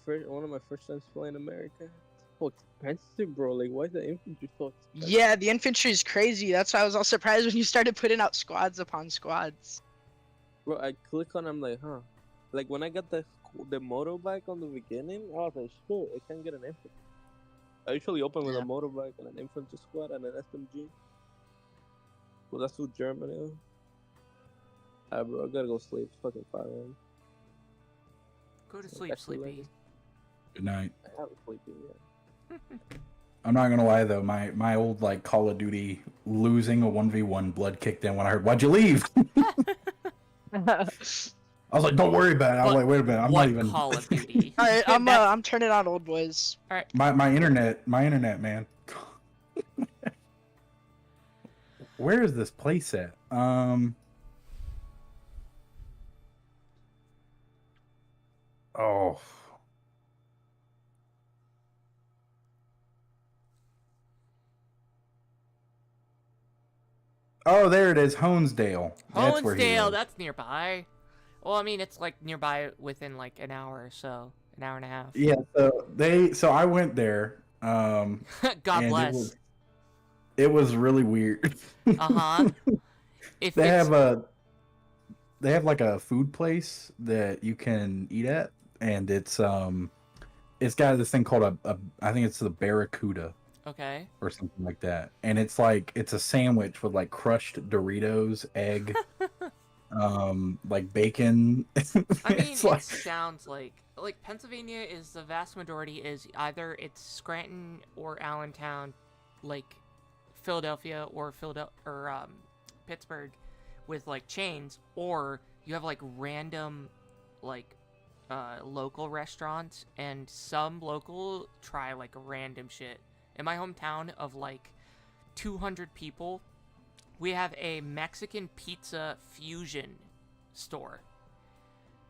one of my first times playing America. So expensive, bro. Like, why is the infantry so expensive? Yeah, the infantry is crazy. That's why I was all surprised when you started putting out squads upon squads. Bro, I click on. I'm like, huh. Like when I got the motorbike on the beginning, I was like, shit, I can't get an infantry. I usually open with a Yeah. motorbike and an infantry squad and an SMG. Well, that's with Germany. Bro, I gotta go sleep. It's fucking 5 a.m. Go to sleep, Actually, sleepy. Good night. I haven't sleeping yet. I'm not gonna lie though, my old like Call of Duty losing a 1v1 blood kicked in when I heard, "Why'd you leave?" I was like, "Don't worry about it." I was like, "Wait a minute, I'm what not even." Call of Duty? All right, I'm turning on old boys. All right. My internet, man. Where is this place at? Oh. Oh, there it is, Honesdale. That's where he Honesdale, lives. that's nearby. Well, I mean, it's like nearby within like an hour or so, an hour and a half. Yeah, so I went there. God and bless. It was really weird. Uh-huh. If They it's... have like a food place that you can eat at, and it's got this thing called a I think it's the Barracuda Okay. or something like that, and it's a sandwich with like crushed Doritos, egg, like bacon. I mean, It's it like, sounds like Pennsylvania is the vast majority is either it's Scranton or Allentown, like Philadelphia or Pittsburgh with like chains, or you have like random like local restaurants, and some local try like random shit. In my hometown of like 200 people, we have a Mexican pizza fusion store.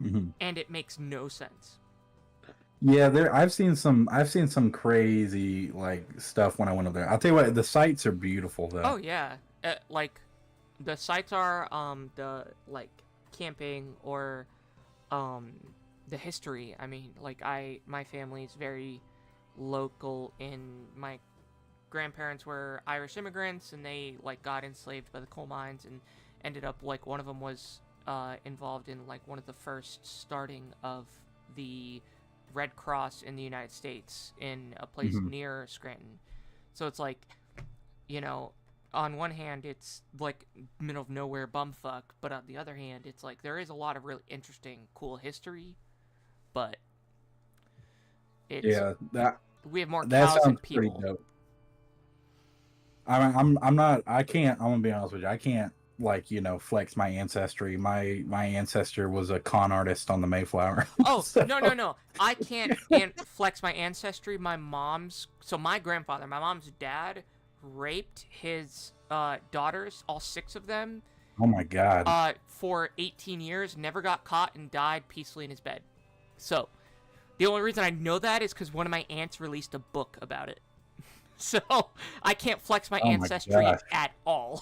mm-hmm. And it makes no sense. Yeah, I've seen some crazy like stuff when I went over there. I'll tell you what, the sights are beautiful though. Oh yeah, like the sites are the like camping or the history. I mean, like my family's very local, in my grandparents were Irish immigrants, and they like got enslaved by the coal mines and ended up like one of them was involved in like one of the first starting of the Red Cross in the United States in a place near Scranton. So it's like, you know, on one hand it's like middle of nowhere bumfuck, but on the other hand it's like there is a lot of really interesting, cool history, but it's, we have more that cows than sounds people. pretty dope. I'm not. I can't. I'm gonna be honest with you. I can't like flex my ancestry. My ancestor was a con artist on the Mayflower. Oh So- no! I can't flex my ancestry. My mom's grandfather, my mom's dad, raped his daughters, all 6 of them. Oh my god. For 18 years, never got caught, and died peacefully in his bed. So, the only reason I know that is because one of my aunts released a book about it. So, I can't flex my ancestry at all.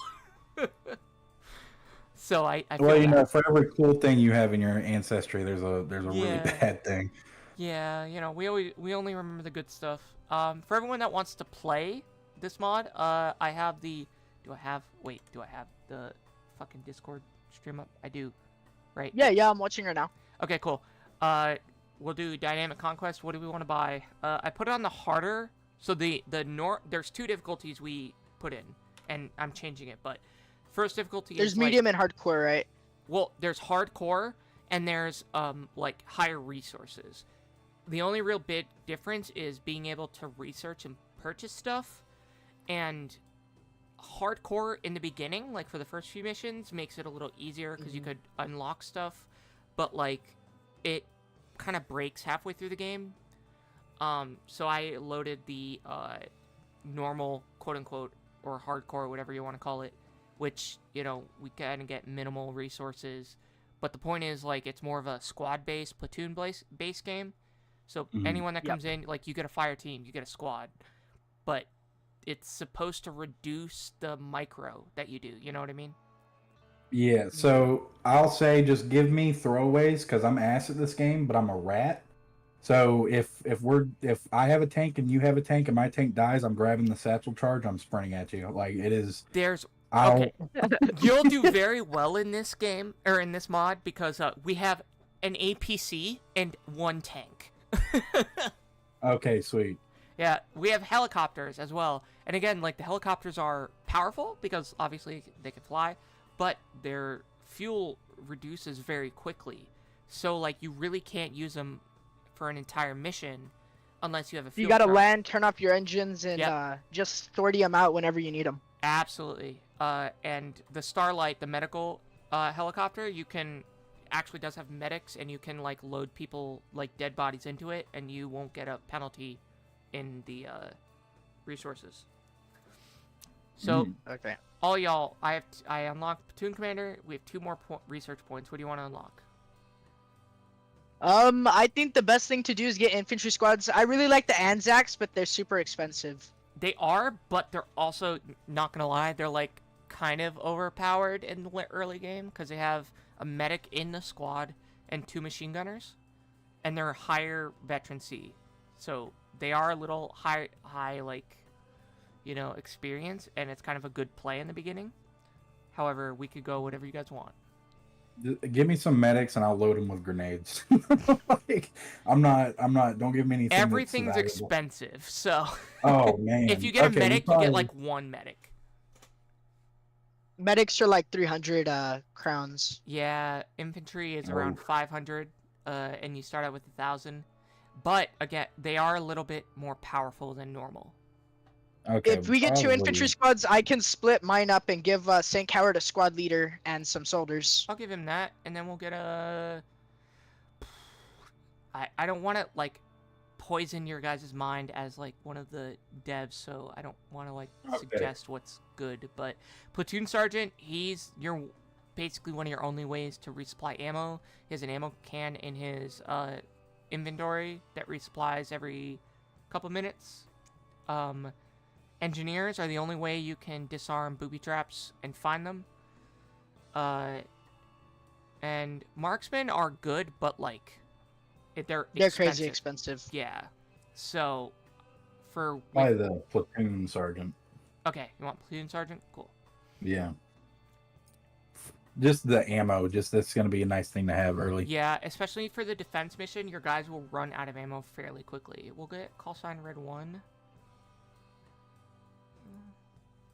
So, I feel well, for every cool thing you have in your ancestry, there's a really bad thing. Yeah, we only remember the good stuff. For everyone that wants to play this mod, I have the... Do I have the fucking Discord stream up? I do, right? Yeah, I'm watching her now. Okay, cool. We'll do Dynamic Conquest. What do we want to buy? I put it on the harder. So there's 2 difficulties we put in, and I'm changing it, but first difficulty There's is medium and hardcore, right? Well, there's hardcore, and there's like higher resources. The only real big difference is being able to research and purchase stuff, and hardcore in the beginning, like for the first few missions, makes it a little easier because you could unlock stuff, but like it kind of breaks halfway through the game. So I loaded the normal, quote unquote, or hardcore, whatever you want to call it, which, we kind of get minimal resources, but the point is, like, it's more of a squad-based, platoon-based game. So anyone that comes in, like, you get a fire team, you get a squad, but it's supposed to reduce the micro that you do, you know what I mean? Yeah, so I'll say just give me throwaways, because I'm ass at this game, but I'm a rat. So if I have a tank and you have a tank and my tank dies, I'm grabbing the satchel charge. I'm sprinting at you. Like it is. There's I'll, okay. You'll do very well in this game or in this mod because we have an APC and one tank. Okay, sweet. Yeah, we have helicopters as well. And again, like the helicopters are powerful because obviously they can fly, but their fuel reduces very quickly. So like you really can't use them for an entire mission unless you have a fuel You gotta charge. land, turn off your engines, and Yep. just sortie them out whenever you need them. Absolutely. And the Starlight, the medical helicopter, you can actually does have medics, and you can like load people like dead bodies into it, and you won't get a penalty in the resources. So Okay. all y'all, I unlocked Platoon Commander. We have 2 more research points. What do you want to unlock? I think the best thing to do is get infantry squads. I really like the Anzacs, but they're super expensive. They are, but they're also, not gonna lie, they're like kind of overpowered in the early game because they have a medic in the squad and 2 machine gunners, and they're higher veterancy, so they are a little high like, you know, experience, and it's kind of a good play in the beginning. However, we could go whatever you guys want. Give me some medics and I'll load them with grenades. Like, I'm not. Don't give me anything. Everything's that's valuable. expensive, so Oh man. if you get a Okay, medic, probably, you get like 1 medic. Medics are like 300 crowns. Yeah, infantry is Oh. around 500, and you start out with 1,000. But again, they are a little bit more powerful than normal. Okay, If we get 2 probably- infantry squads, I can split mine up and give St. Coward a squad leader and some soldiers. I'll give him that, and then we'll get a. I don't want to like poison your guys' mind as like one of the devs, so I don't want to like Okay. suggest what's good. But platoon sergeant, he's basically one of your only ways to resupply ammo. He has an ammo can in his inventory that resupplies every couple minutes. Engineers are the only way you can disarm booby traps and find them. And marksmen are good, but like they're crazy expensive. Yeah. So for Probably the platoon sergeant. okay, you want platoon sergeant? Cool. Yeah. Just the ammo. Just that's gonna be a nice thing to have early. Yeah, especially for the defense mission, your guys will run out of ammo fairly quickly. We'll get call sign red 1.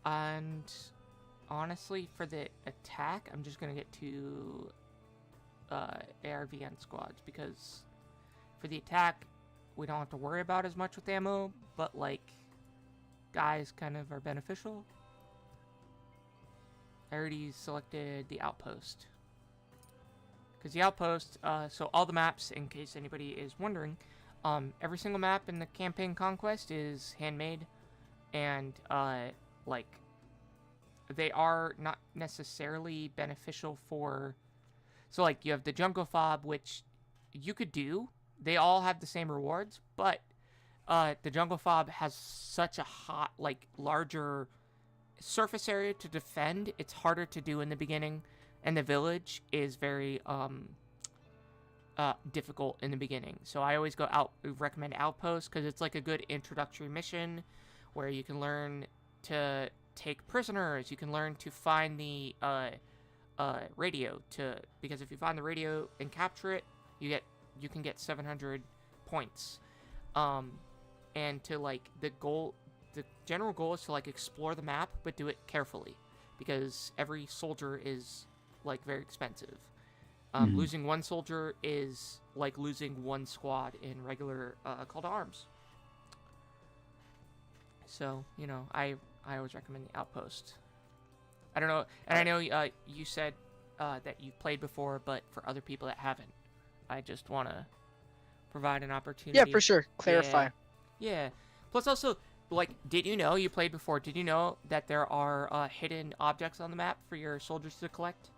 And honestly, for the attack, I'm just gonna get 2 ARVN squads because for the attack, we don't have to worry about as much with ammo, but like guys kind of are beneficial. I already selected the outpost because the outpost. So all the maps, in case anybody is wondering, every single map in the campaign conquest is handmade, and like they are not necessarily beneficial for. So like you have the jungle fob, which you could do. They all have the same rewards, but the jungle fob has such a hot, like larger surface area to defend. It's harder to do in the beginning, and the village is very difficult in the beginning. So I always recommend Outpost because it's like a good introductory mission where you can learn to take prisoners. You can learn to find the radio because if you find the radio and capture it, you can get 700 points. And to like the general goal is to like explore the map, but do it carefully because every soldier is like very expensive. Losing 1 soldier is like losing 1 squad in regular call to arms. So, you know, I always recommend the Outpost. I don't know, and I know you said that you've played before, but for other people that haven't, I just want to provide an opportunity. Yeah, for sure. Clarify. Yeah. Plus also, like, did you know you played before? Did you know that there are hidden objects on the map for your soldiers to collect?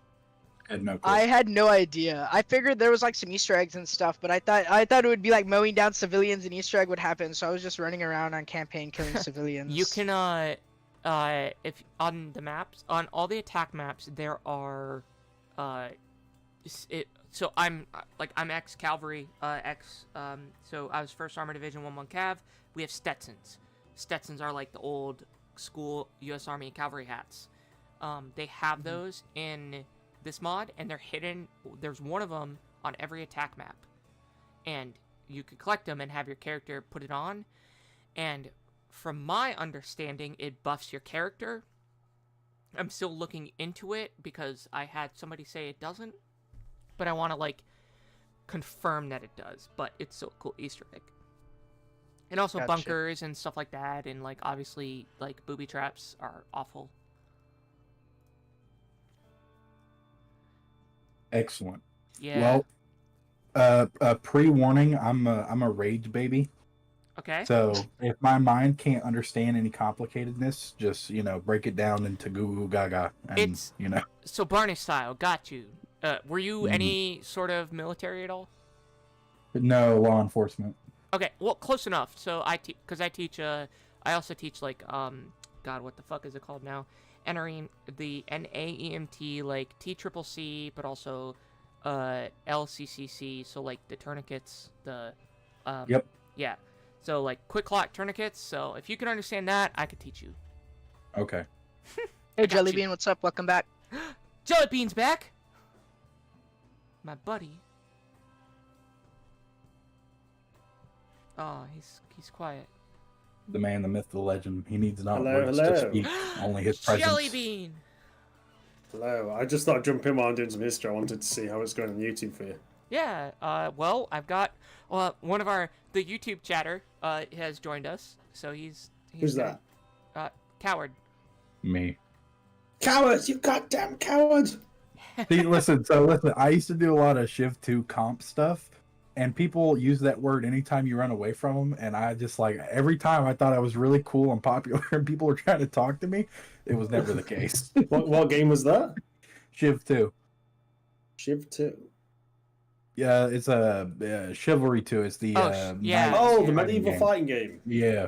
I had no idea. I figured there was like some Easter eggs and stuff, but I thought it would be like mowing down civilians and Easter egg would happen. So I was just running around on campaign killing civilians. You can if on the maps, on all the attack maps, there are so I'm ex cavalry, so I was 1st Armor Division 1 Cav. We have Stetsons. Stetsons are like the old school U.S. Army cavalry hats. They have those in this mod, and they're hidden. There's one of them on every attack map, and you could collect them and have your character put it on. And from my understanding, it buffs your character. I'm still looking into it because I had somebody say it doesn't, but I want to like confirm that it does. But it's still a cool Easter egg. And also Gotcha. bunkers and stuff like that, and like obviously like booby traps are awful. Excellent. Yeah. Well, pre-warning, I'm a rage baby. Okay. So if my mind can't understand any complicatedness, just break it down into goo goo gaga, and So Barney style, got you. Were you any sort of military at all? No law enforcement. Okay, well, close enough. So I teach. I also teach like God, what the fuck is it called now? Entering the NAEMT, like TCCC, but also LCCC. So like the tourniquets, the Yep. Yeah. So like quick lock tourniquets. So if you can understand that, I could teach you. Okay. Hey, Got you. Jellybean, what's up? Welcome back. Jellybean's back. My buddy. Oh, he's quiet. The man, the myth, the legend. He needs not Hello, words hello. to speak, only his presence. Jellybean. Hello, I just thought I'd jump in while I'm doing some history. I wanted to see how it's going on YouTube for you. Yeah. Well, I've got one of the YouTube chatter has joined us, so he's Who's that? Coward. Me. Coward! You goddamn coward! See, listen. I used to do a lot of Shiv 2 comp stuff, and people use that word anytime you run away from them. And I just every time I thought I was really cool and popular, and people were trying to talk to me. It was never the case. What game was that? Shiv 2. Shiv 2. Yeah, it's a Chivalry 2. It's the yeah. Oh, the fighting medieval game. fighting game. Yeah.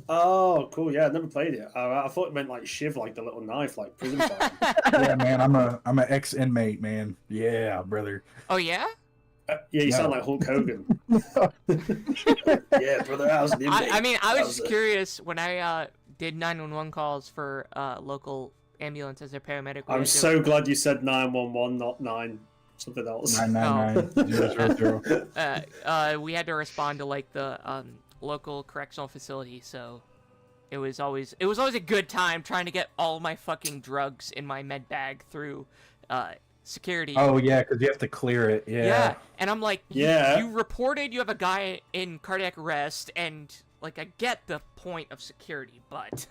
Oh, cool. Yeah, I've never played it. I thought it meant like Shiv, like the little knife, like prison fighting. Yeah, man. I'm a ex-inmate, man. Yeah, brother. Oh yeah. Yeah, you sound No. like Hulk Hogan. Yeah, brother, I was an inmate. I mean, I was just a- curious when I did 911 calls for local ambulance as a paramedic. I'm so glad you said 911, not 9 something else. 999-000. we had to respond to like the local correctional facility, so it was always a good time trying to get all my fucking drugs in my med bag through security. Oh yeah, because you have to clear it. Yeah. And I'm like, Yeah. you reported you have a guy in cardiac arrest, and like I get the point of security, but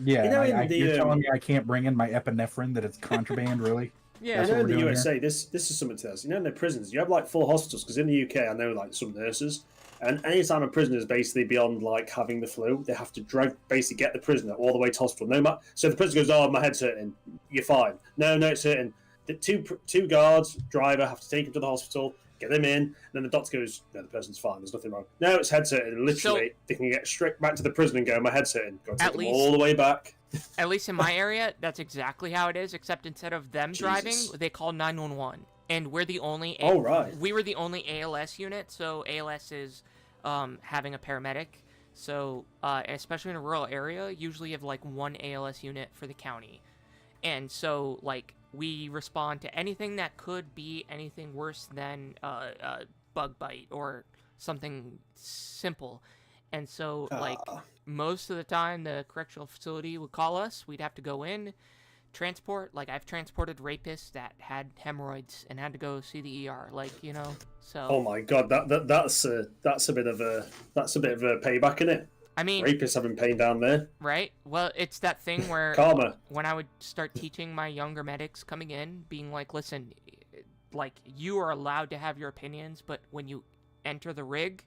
Yeah. You know, in the, you're telling me I can't bring in my epinephrine? That it's contraband, really? yeah. I That's know what in the we're doing USA, this is something to us. You know, in the prisons, you have like full hospitals. Because in the UK, I know like some nurses, and anytime a prisoner is basically beyond like having the flu, they have to basically get the prisoner all the way to hospital. No matter, so the prisoner goes, "Oh, my head's hurting." You're fine. No, it's hurting. The two guards, driver, have to take him to the hospital, get them in, and then the doctor goes, "No, the person's fine. There's nothing wrong." No, it's head's hurting. And literally, they can get straight back to the prison and go, "My head's hurting." Go take At them least- all the way back. At least in my area, that's exactly how it is. Except instead of them driving, Jesus. they call 911, and we're the only. Oh, right. We were the only ALS unit, so ALS is having a paramedic. So especially in a rural area, usually you have like one ALS unit for the county, and so like we respond to anything that could be anything worse than a bug bite or something simple. And so, like, most of the time, the correctional facility would call us. We'd have to go in, transport. Like, I've transported rapists that had hemorrhoids and had to go see the ER. Like, you know, so. Oh my god, that's a bit of a payback, isn't it? I mean, Rapists having pain down there. right? Well, it's that thing where Karma. when I would start teaching my younger medics coming in, being like, listen, like, you are allowed to have your opinions, but when you enter the rig,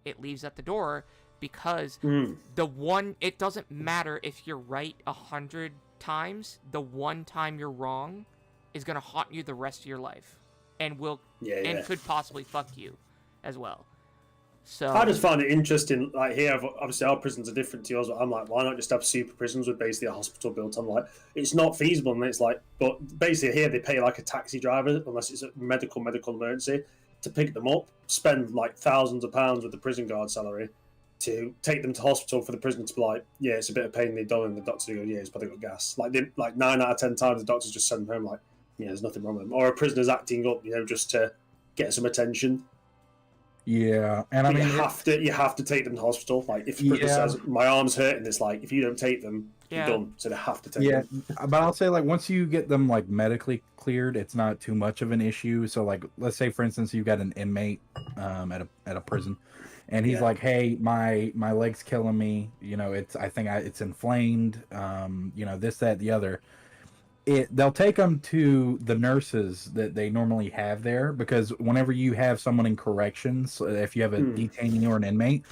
it leaves at the door. Because it doesn't matter if you're right 100 times, the one time you're wrong is gonna haunt you the rest of your life, and could possibly fuck you as well. So I just find it interesting. Like here, obviously our prisons are different to yours. But I'm like, why not just have super prisons with basically a hospital built? I'm like, it's not feasible, and it's like, but basically here they pay like a taxi driver unless it's a medical emergency to pick them up, spend like thousands of pounds with the prison guard salary to take them to hospital for the prisoner to be like, yeah, it's a bit of pain in the abdomen. And the doctor go, yeah, he's probably got gas. Like 9 out of 10 times the doctors just send them home like, yeah, there's nothing wrong with them. Or a prisoner's acting up, just to get some attention. Yeah, and I But mean, you have to take them to hospital. Like if the prisoner says my arm's hurting, it's like if you don't take them, you're done. So they have to take them. But I'll say like once you get them like medically cleared, it's not too much of an issue. So like let's say for instance you've got an inmate at a prison, and he's like, hey, my leg's killing me. It's inflamed. This, that, the other. They'll take them to the nurses that they normally have there, because whenever you have someone in corrections, if you have a detainee or an inmate,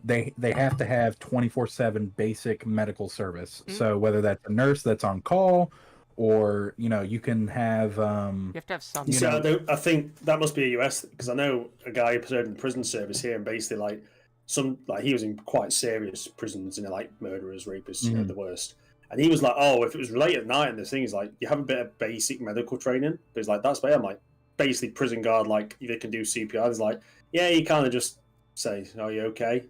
they have to have 24/7 basic medical service. So whether that's a nurse that's on call, or you can have you have to have some. I think that must be a US, because I know a guy who served in the prison service here, and basically he was in quite serious prisons, like murderers, rapists, the worst. And he was like, oh, if it was late at night and this thing is like, you have a bit of basic medical training. But he's like, that's why I'm like, basically prison guard, like, if they can do CPR. He's like, yeah, you kind of just say, are you okay?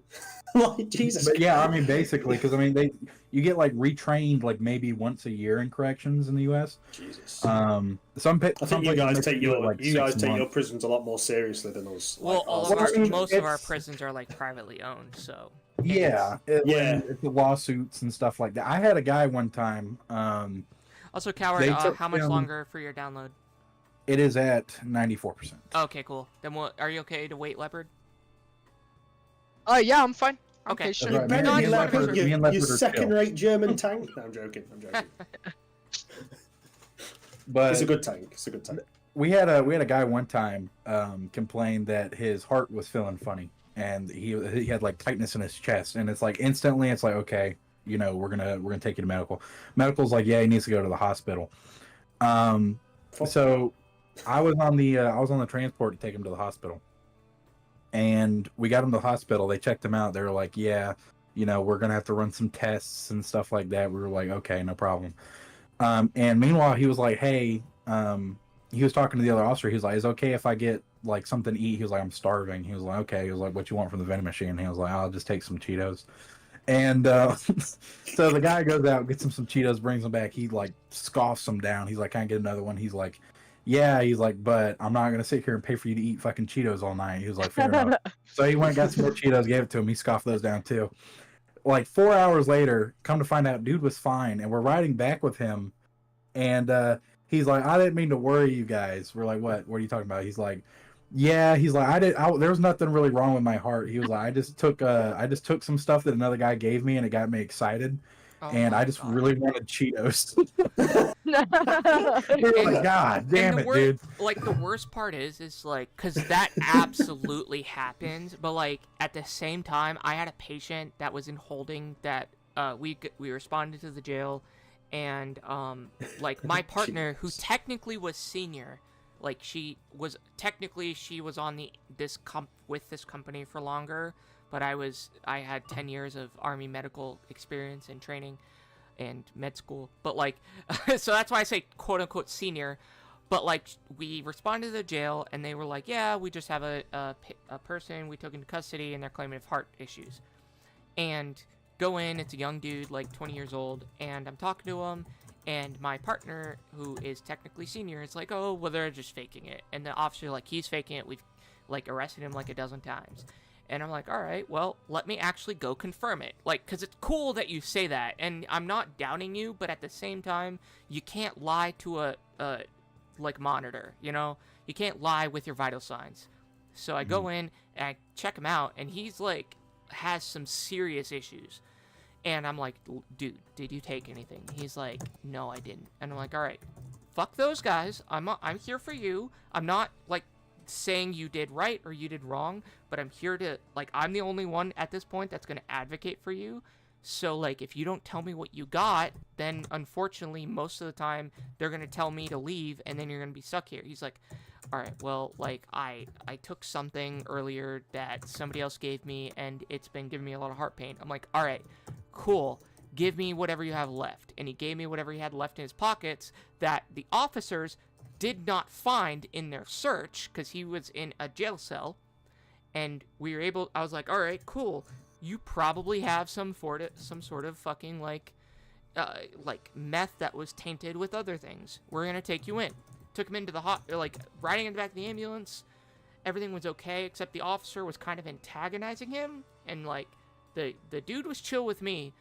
Like, Jesus. But yeah, I mean, basically, because I mean, you get like retrained like maybe once a year in corrections in the U.S. Jesus. I think you guys take your prisons a lot more seriously than us. Well, most of our prisons are like privately owned, so. It's lawsuits and stuff like that. I had a guy one time. Also, Coward, how much longer for your download? It is at 94%. Okay, cool. Then are you okay to wait, Leopard? Yeah, I'm fine. Okay. Sure. You second-rate German tank. No, I'm joking. But it's a good tank. We had a guy one time complain that his heart was feeling funny, and he had like tightness in his chest, and it's like instantly it's like, okay, we're gonna take you to medical. Medical's like, yeah, he needs to go to the hospital. So I was on the transport to take him to the hospital, and we got him to the hospital. They checked him out. They were like, yeah, we're gonna have to run some tests and stuff like that. We were like, okay, no problem. And meanwhile, he was like, hey, he was talking to the other officer. He was like, is it okay if I get like something to eat? He was like, I'm starving. He was like, okay. He was like, what you want from the vending machine? He was like, I'll just take some Cheetos. And so the guy goes out, gets him some Cheetos, brings them back. He like scoffs them down. He's like, can I get another one? He's like, yeah. He's like, but I'm not gonna sit here and pay for you to eat fucking Cheetos all night. He was like, fair enough. So he went and got some more Cheetos, gave it to him. He scoffed those down too. Like 4 hours later, come to find out, dude was fine, and we're riding back with him, and he's like, I didn't mean to worry you guys. We're like, what? What are you talking about? He's like, yeah. He's like, there was nothing really wrong with my heart. He was like, I just took some stuff that another guy gave me, and it got me excited. And I just really wanted Cheetos. Like, God damn it, dude. Like, the worst part is like, because that absolutely happens, but like at the same time, I had a patient that was in holding that we responded to the jail, and like my partner, who technically was senior, like she was on with this company for longer. But I had 10 years of Army medical experience and training and med school. But like, so that's why I say quote unquote senior. But like, we responded to the jail and they were like, yeah, we just have a person we took into custody and they're claiming of heart issues. And go in, it's a young dude, like 20 years old. And I'm talking to him. And my partner, who is technically senior, is like, oh, well, they're just faking it. And the officer, like, he's faking it. We've like arrested him like a dozen times. And I'm like, all right, well, let me actually go confirm it. Like, because it's cool that you say that. And I'm not doubting you, but at the same time, you can't lie to a monitor, You can't lie with your vital signs. So I go in, and I check him out, and he's, like, has some serious issues. And I'm like, dude, did you take anything? He's like, no, I didn't. And I'm like, all right, fuck those guys. I'm here for you. I'm not, like, saying you did right or you did wrong, but I'm here to, like, I'm the only one at this point that's going to advocate for you. So, like, if you don't tell me what you got, then unfortunately most of the time they're going to tell me to leave and then you're going to be stuck here. He's like, all right, well, like, I took something earlier that somebody else gave me, and it's been giving me a lot of heart pain. I'm like, all right, cool. Give me whatever you have left. And he gave me whatever he had left in his pockets that the officers did not find in their search, because he was in a jail cell. And we were able, I was like, all right, cool. You probably have some sort of fucking, like meth that was tainted with other things. We're gonna take you in. Took him into the riding in the back of the ambulance. Everything was okay, except the officer was kind of antagonizing him, and like the dude was chill with me,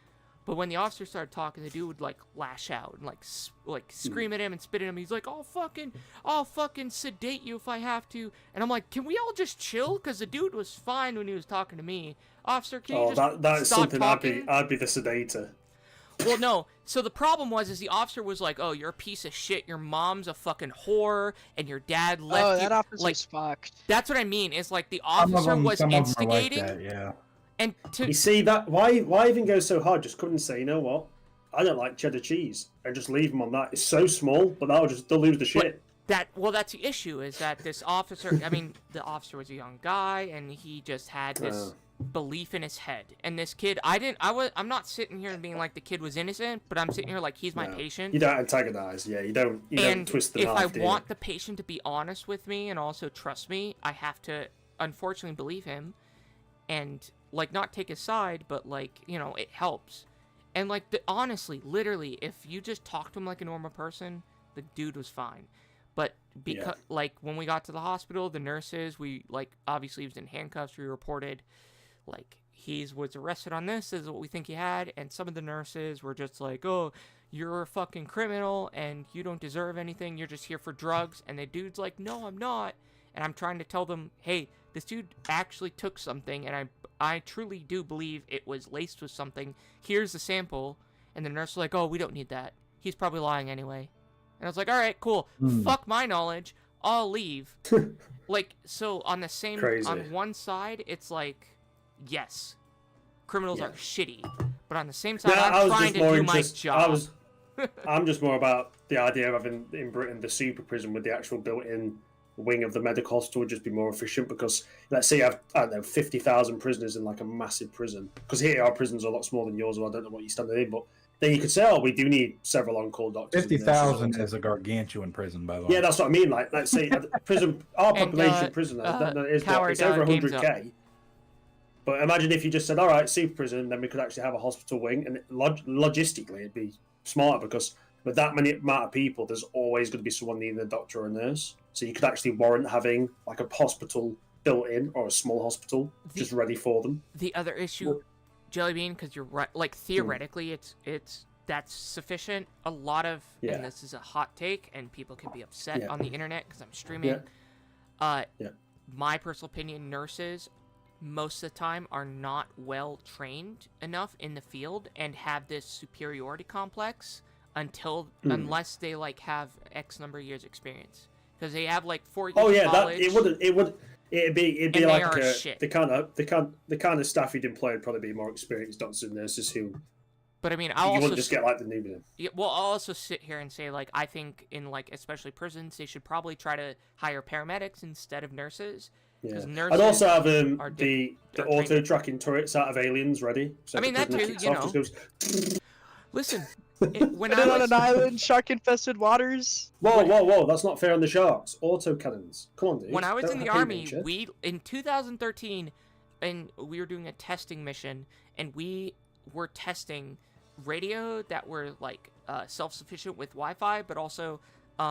but when the officer started talking, the dude would like lash out and like scream at him and spit at him. He's like, I'll fucking sedate you if I have to. And I'm like, can we all just chill? Because the dude was fine when he was talking to me. Officer, can you just that is stop something talking? I'd be the sedator. Well, no. So the problem is the officer was like, "Oh, you're a piece of shit. Your mom's a fucking whore, and your dad left you." Oh, that officer's like, fucked. That's what I mean. Is like the Some of officer them- was some of 'em are like instigating, that, yeah. and to You see that? Why even go so hard? Just come and say, you know what? I don't like cheddar cheese, and just leave them on that. It's so small, but they'll lose the shit. that's the issue. Is that this officer? I mean, the officer was a young guy, and he just had this belief in his head. And this kid, I'm not sitting here and being like the kid was innocent, but I'm sitting here like he's my patient. You don't antagonize, yeah. You don't twist the knife. If I want the patient to be honest with me and also trust me, I have to unfortunately believe him, and like not take his side, but like, you know, it helps. And like honestly, literally, if you just talk to him like a normal person, the dude was fine. But because like when we got to the hospital, the nurses, we like obviously he was in handcuffs. We reported like he was arrested on this is what we think he had, and some of the nurses were just like, oh, you're a fucking criminal and you don't deserve anything, you're just here for drugs. And the dude's like, no, I'm not. And I'm trying to tell them, hey, this dude actually took something, and I truly do believe it was laced with something. Here's the sample. And the nurse was like, oh, we don't need that, he's probably lying anyway. And I was like, all right, cool. Fuck my knowledge, I'll leave. Like, so on the same Crazy. On one side it's like, yes, criminals are shitty, but on the same side, I'm trying to do my job. I'm just more about the idea of having in Britain the super prison with the actual built-in wing of the medical hospital would just be more efficient, because let's say you have, I don't know, 50,000 prisoners in like a massive prison, because here our prisons are a lot smaller than yours, so I don't know what you're standing in, but then you could say, oh, we do need several on-call doctors. 50,000 is a gargantuan prison, by the way. Yeah, that's what I mean. Like, let's say prison, our population prison is what, it's over 100k. But imagine if you just said, all right, super prison, then we could actually have a hospital wing, and logistically it'd be smarter, because with that many amount of people, there's always going to be someone needing a doctor or a nurse. So you could actually warrant having like a hospital built in, or a small hospital just ready for them. The other issue, Jellybean, because you're right, like theoretically, that's sufficient. A lot of, and this is a hot take, and people can be upset on the internet because I'm streaming. My personal opinion, nurses most of the time are not well trained enough in the field and have this superiority complex unless they like have X number of years experience, because they have like 4 years of college. It'd be like the kind of staff you'd employ would probably be more experienced doctors and nurses who. But I mean, you wouldn't just get like the newbie. Well, I'll also sit here and say, like, I think in like especially prisons, they should probably try to hire paramedics instead of nurses. Yeah. Nurses I'd also have the auto tracking turrets out of Aliens ready. So I mean that too, you know. Goes... Listen, when I was on an island, shark-infested waters. Whoa! That's not fair on the sharks. Auto cannons. Come on, dude. When I was in the army, we in 2013, and we were doing a testing mission, and we were testing radio that were like self-sufficient with Wi-Fi, but also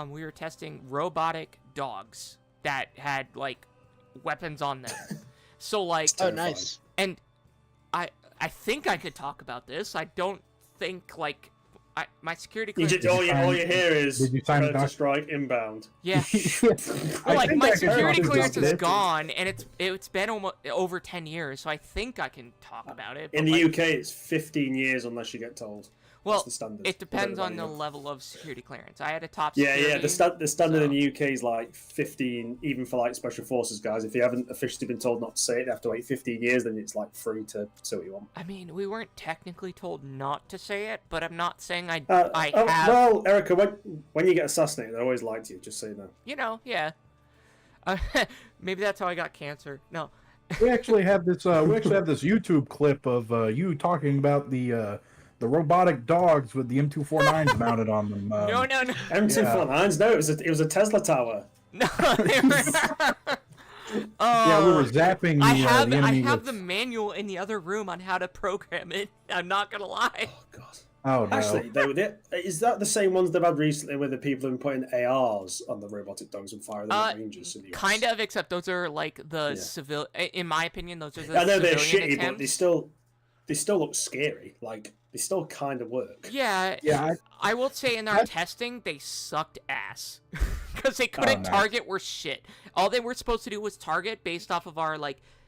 we were testing robotic dogs that had like weapons on them. So like, oh nice. And I think I could talk about this. I don't think like my security clearance. All you hear is did you sign to strike inbound. Yeah. Well, like my security clearance is gone, and it's been almost over 10 years, so I think I can talk about it. In the UK, it's 15 years unless you get told. Well, the standard. It depends on the level of security clearance. I had a top security. Yeah. The standard in the UK is like 15, even for like special forces guys. If you haven't officially been told not to say it, you have to wait 15 years. Then it's like free to say what you want. I mean, we weren't technically told not to say it, but I'm not saying I have. Well, Erica, when you get assassinated, they always lie to you. Just so you know. You know, yeah. Maybe that's how I got cancer. No. We actually have this. We actually have this YouTube clip of you talking about the robotic dogs with the M249s mounted on them. No. M249s? No, it was a Tesla tower. No. They were... Yeah, we were zapping the, I have the enemy with... the manual in the other room on how to program it. I'm not gonna lie. Oh god. Oh no. Actually, though, is that the same ones they've had recently where the people have been putting ARs on the robotic dogs and firing them at rangers in the US? Kind of, except those are like the civil. In my opinion, those are the I know they're civilian shitty, attempts. but they still look scary. Like they still kind of work. Yeah, I will say in our testing they sucked ass because they couldn't target worth shit. All they were supposed to do was target based off of our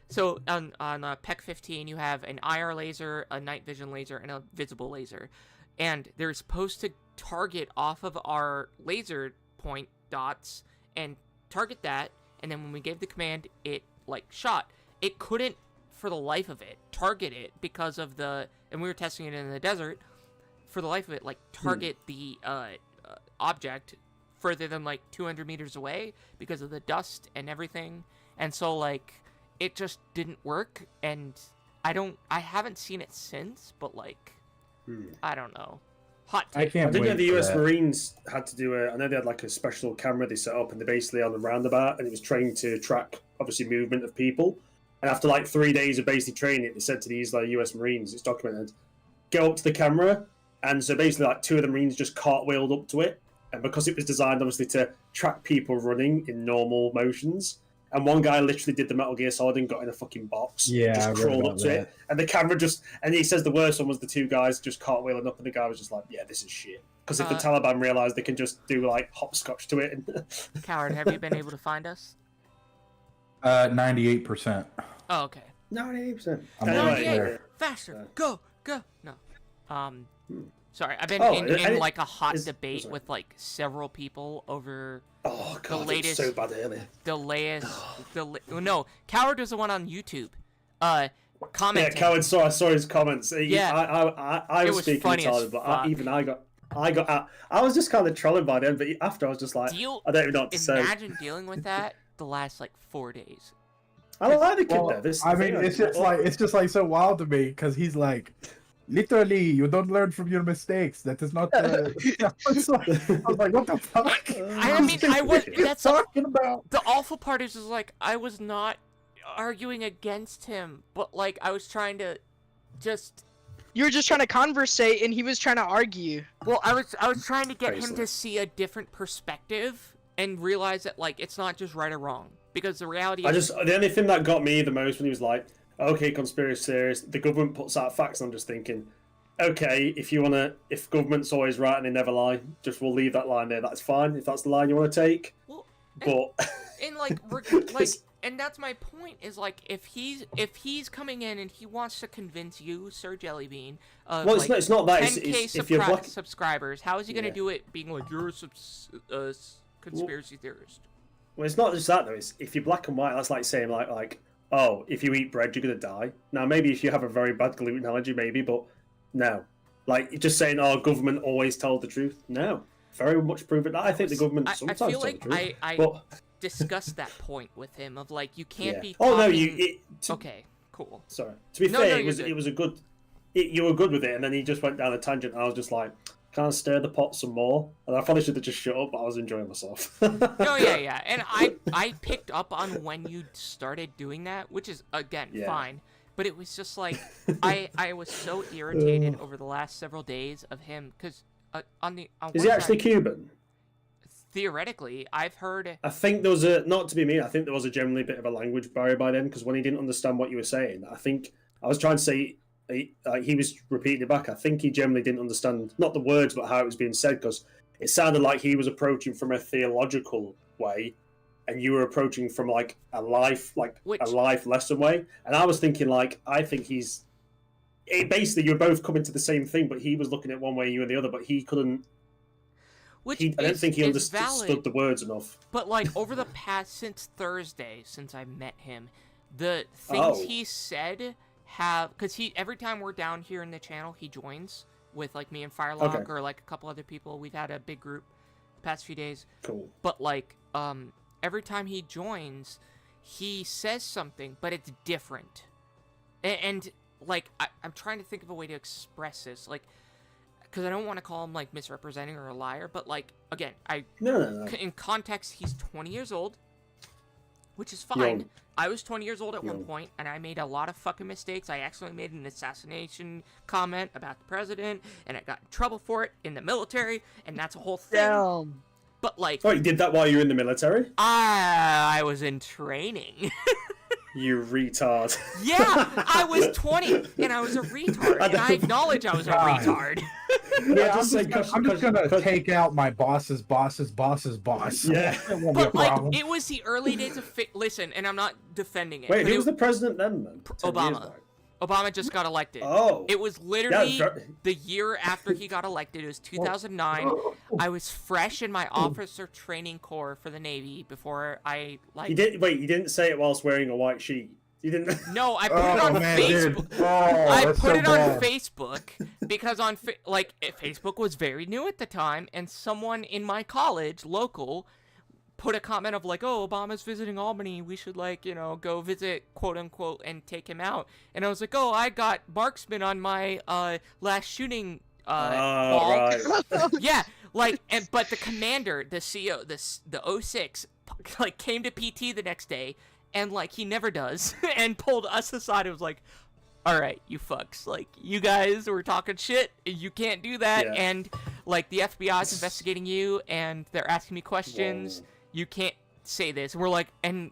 So on PEC 15 you have an IR laser, a night vision laser, and a visible laser, and they're supposed to target off of our laser point dots and target that. And then when we gave the command, it shot. It couldn't, for the life of it, target it because of and we were testing it in the desert. For the life of it, target the object further than 200 meters away because of the dust and everything. And so it just didn't work. And I haven't seen it since, but I don't know. Hot take. I can't I did wait know the for US that. Marines had to do I know they had a special camera they set up, and they're basically on the roundabout, and it was trained to track obviously movement of people. And after 3 days of basically training it, they said to these US Marines, it's documented, go up to the camera. And so basically two of the Marines just cartwheeled up to it. And because it was designed obviously to track people running in normal motions, and one guy literally did the Metal Gear Solid and got in a fucking box. Yeah, just I read crawled about up to that. it. And the camera and he says the worst one was the two guys just cartwheeling up, and the guy was just like, yeah, this is shit. Because if the Taliban realize they can just do hopscotch to it. And Coward, have you been able to find us? 98%. Oh, okay. 98%. I'm Anyway, right there. Faster. Go. No. Sorry, I've been Oh, in a hot is- debate sorry. with several people over Oh god, the latest, it was so bad earlier. the latest, no, Coward was the one on YouTube, commenting. Yeah, Coward I saw his comments. Yeah. I It was was speaking funny as Italian, but fuck. I got out. I was just kind of trolling by then, but after I was just like, I don't even know what to say. Imagine dealing with that the last 4 days. I don't like the kid Well, though. This I mean, it's just so wild to me because he's literally, you don't learn from your mistakes. That is not. I was like, what the fuck? I mean, that's talking about. The awful part is I was not arguing against him, but I was trying to just. You were just trying to conversate, and he was trying to argue. Well, I was trying to get him Basically. to see a different perspective and realize that it's not just right or wrong, because the reality is. The only thing that got me the most when he was like, okay, conspiracy theorist, the government puts out facts, and I'm just thinking, okay, if government's always right and they never lie, we'll leave that line there. That's fine if that's the line you want to take. Well, But and and that's my point is if he's coming in and he wants to convince you, Sir Jellybean, of well, it's not that. 10K It's if you're black. subscribers, how is he gonna Yeah. do it being you're a conspiracy theorist? Well, it's not just that though. It's if you're black and white. That's like saying oh, if you eat bread, you're gonna die. Now, maybe if you have a very bad gluten allergy, maybe, but no. You're just saying, oh, government always told the truth. No, very much proven. I think the government sometimes I feel told like the truth. I but discussed that point with him of you can't yeah. be. Oh no, copying- Okay, cool. Sorry. To be No, fair, no, it you're good. was a good. You were good with it, and then he just went down a tangent. And I was just like, can I stir the pot some more? And I probably should have just shut up, but I was enjoying myself. No, yeah, and I picked up on when you started doing that, which is again Yeah. fine. But it was just I was so irritated over the last several days of him because on Is one he actually side, Cuban? theoretically I've heard I think there was not to be mean, I think there was a generally bit of a language barrier by then, because when he didn't understand what you were saying, I think I was trying to say he was repeating it back. I think he generally didn't understand not the words but how it was being said, because it sounded like he was approaching from a theological way and you were approaching from a life lesson way, and I was thinking I think he's basically you're both coming to the same thing, but he was looking at one way, you and the other, but he couldn't. which I don't think he is understood valid, the words enough. but over the past since Thursday, since I met him, the things Oh. he said have because every time we're down here in the channel he joins with me and Firelock Okay. or a couple other people. We've had a big group the past few days. Cool. But every time he joins, he says something, but it's different. And like, I'm trying to think of a way to express this, like, because I don't want to call him, like, misrepresenting or a liar, but, like, again, No. in context, he's 20 years old, which is fine. Young. I was 20 years old at one Young. point, and I made a lot of fucking mistakes. I accidentally made an assassination comment about the president, and I got in trouble for it in the military, and that's a whole thing. Damn. But, like, Oh, you did that while you were in the military? I was in training. You retard. Yeah, I was 20, and I was a retard, and I acknowledge I was a God. retard. Yeah, I'm just gonna take out my boss's boss's boss's boss. Yeah. It won't be a But, like, problem. it was the early days of... Listen, and I'm not defending it. Wait, but who was the president then? 10 years Obama. back? Obama just got elected. Oh. It was literally Yeah, very- the year after he got elected. It was 2009. I was fresh in my officer training corps for the Navy before I, like... You didn't say it whilst wearing a white sheet. You didn't. No, I put it on Facebook. Dude. Oh, I that's put so it on bad. Facebook because Facebook was very new at the time, and someone in my college, local, put a comment of like, "Oh, Obama's visiting Albany. We should go visit, quote unquote, and take him out." And I was like, "Oh, I got marksman on my last shooting ball." Right. Yeah, but the commander, the CO, the 06, like came to PT the next day. And, like, he never does, and pulled us aside and was like, all right, you fucks, like, you guys were talking shit, you can't do that, Yeah. and, like, the FBI is investigating you, and they're asking me questions, Whoa. you can't say this. And we're like, and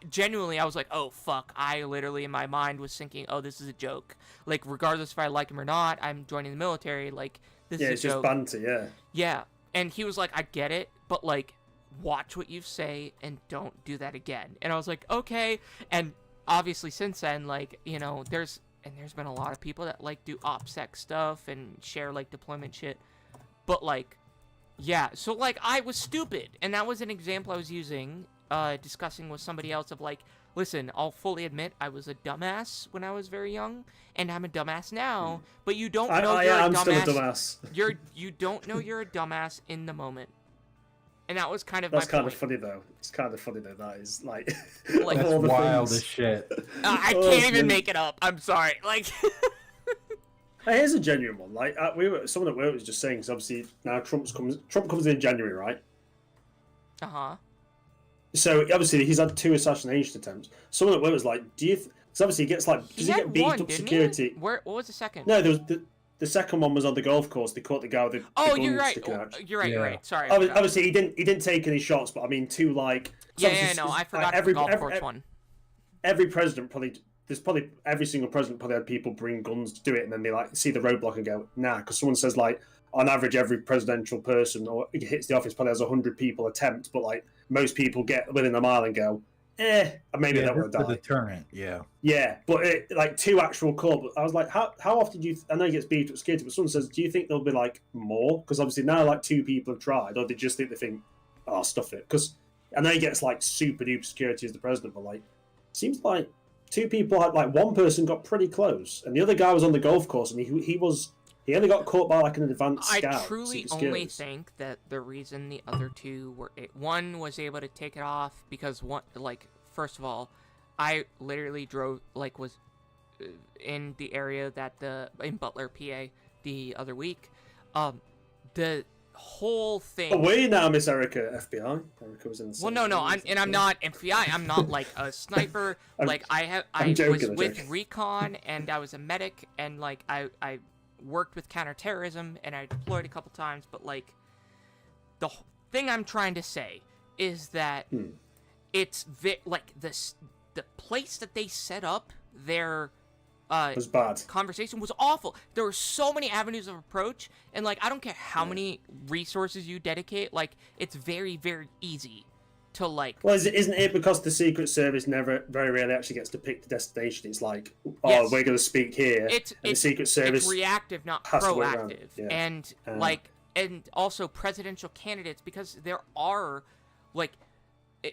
genuinely, I was like, oh, fuck, I literally, in my mind, was thinking, oh, this is a joke. Like, regardless if I like him or not, I'm joining the military, like, this Yeah, is a it's joke. just banter, yeah. Yeah, and he was like, I get it, but, like, watch what you say and don't do that again. And I was like, okay. And obviously since then, like, there's been a lot of people that like do OPSEC stuff and share like deployment shit. But like, yeah, so like I was stupid, and that was an example I was using, discussing with somebody else of like, listen, I'll fully admit I was a dumbass when I was very young, and I'm a dumbass now, but you don't know you're a dumbass. I'm still a dumbass. You don't know you're a dumbass in the moment. And that was kind of That's my kind point. of funny though. It's kind of funny though. That is like, Like, of all That's the wild things. as shit. I Oh, can't even man. make it up. I'm sorry. Like, Hey, here's a genuine one. Like someone at work was just saying, because obviously now Trump comes in January, right? uh-huh. So obviously he's had 2 assassination attempts. Someone at work was like, "Do you?" Because obviously he gets like, He does he had get beefed one, up didn't security? he? What was the second? No, there was the second one was on the golf course. They caught the guy with the Oh, gun you're right. sticking out. You're right. You're Yeah. right. Sorry. I forgot. Obviously he didn't take any shots, but I mean, two like. 'cause Yeah, obviously no, I like, forgot the golf course one. Every president there's probably every single president probably had people bring guns to do it, and then they like see the roadblock and go nah, because someone says like on average every presidential person or hits the office probably has 100 people attempt, but like most people get within a mile and go and maybe Yeah, that will that's the die. deterrent. Yeah. Yeah, but like 2 actual calls. I was like, how often do you? I know he gets beat up security, but someone says, do you think there'll be like more? Because obviously now like 2 people have tried, or they just think, oh, stuff it. Because I know he gets like super duper security as the president, but like seems like 2 people had like one person got pretty close, and the other guy was on the golf course, and he only got caught by like an advanced scout. I truly Secret only Service. think that the reason the other 2 were one was able to take it off because one, like, first of all, I literally drove, like, was in the area that in Butler, PA, the other week. The whole thing. Oh, were you now, Miss Erica, FBI? Erica was in the Well, no, I'm not FBI. I'm not like a sniper. Like I was joking. with recon, and I was a medic, and like I worked with counterterrorism, and I deployed a couple times. But like the thing I'm trying to say is that it's like the place that they set up their was bad. conversation was awful. There were so many avenues of approach, and like I don't care how many resources you dedicate, like it's very, very easy to like. Well, isn't it because the Secret Service very rarely actually gets to pick the destination? It's like, oh, Yes. we're going to speak here, and the Secret Service it's reactive, not has to work around proactive, it, yeah. and and also presidential candidates, because there are like.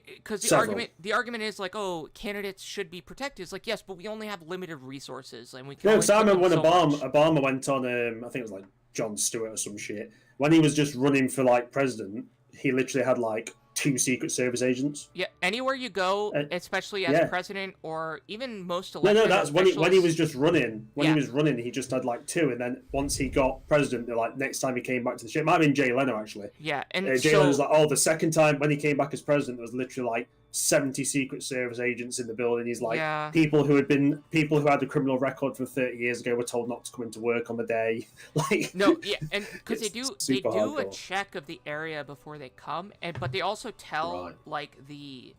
Because the argument is like, oh, candidates should be protected. It's like, yes, but we only have limited resources, and we can. No, only because I put remember them when so much. Obama went on, I think it was like Jon Stewart or some shit. When he was just running for like president, he literally had like 2 Secret Service agents. Yeah, anywhere you go, especially as yeah. president or even most No, elected that's officials... when he was just running. When Yeah. he was running, he just had like 2, and then once he got president, they're like, next time he came back to the ship, it might have been Jay Leno actually. Yeah, and Jay Leno was like, oh, the second time when he came back as president, there was literally like 70 Secret Service agents in the building. He's like, Yeah. people who had a criminal record from 30 years ago were told not to come into work on the day. Like, No, yeah, and because they do super a hardcore. check of the area before they come, but they also tell Right. like the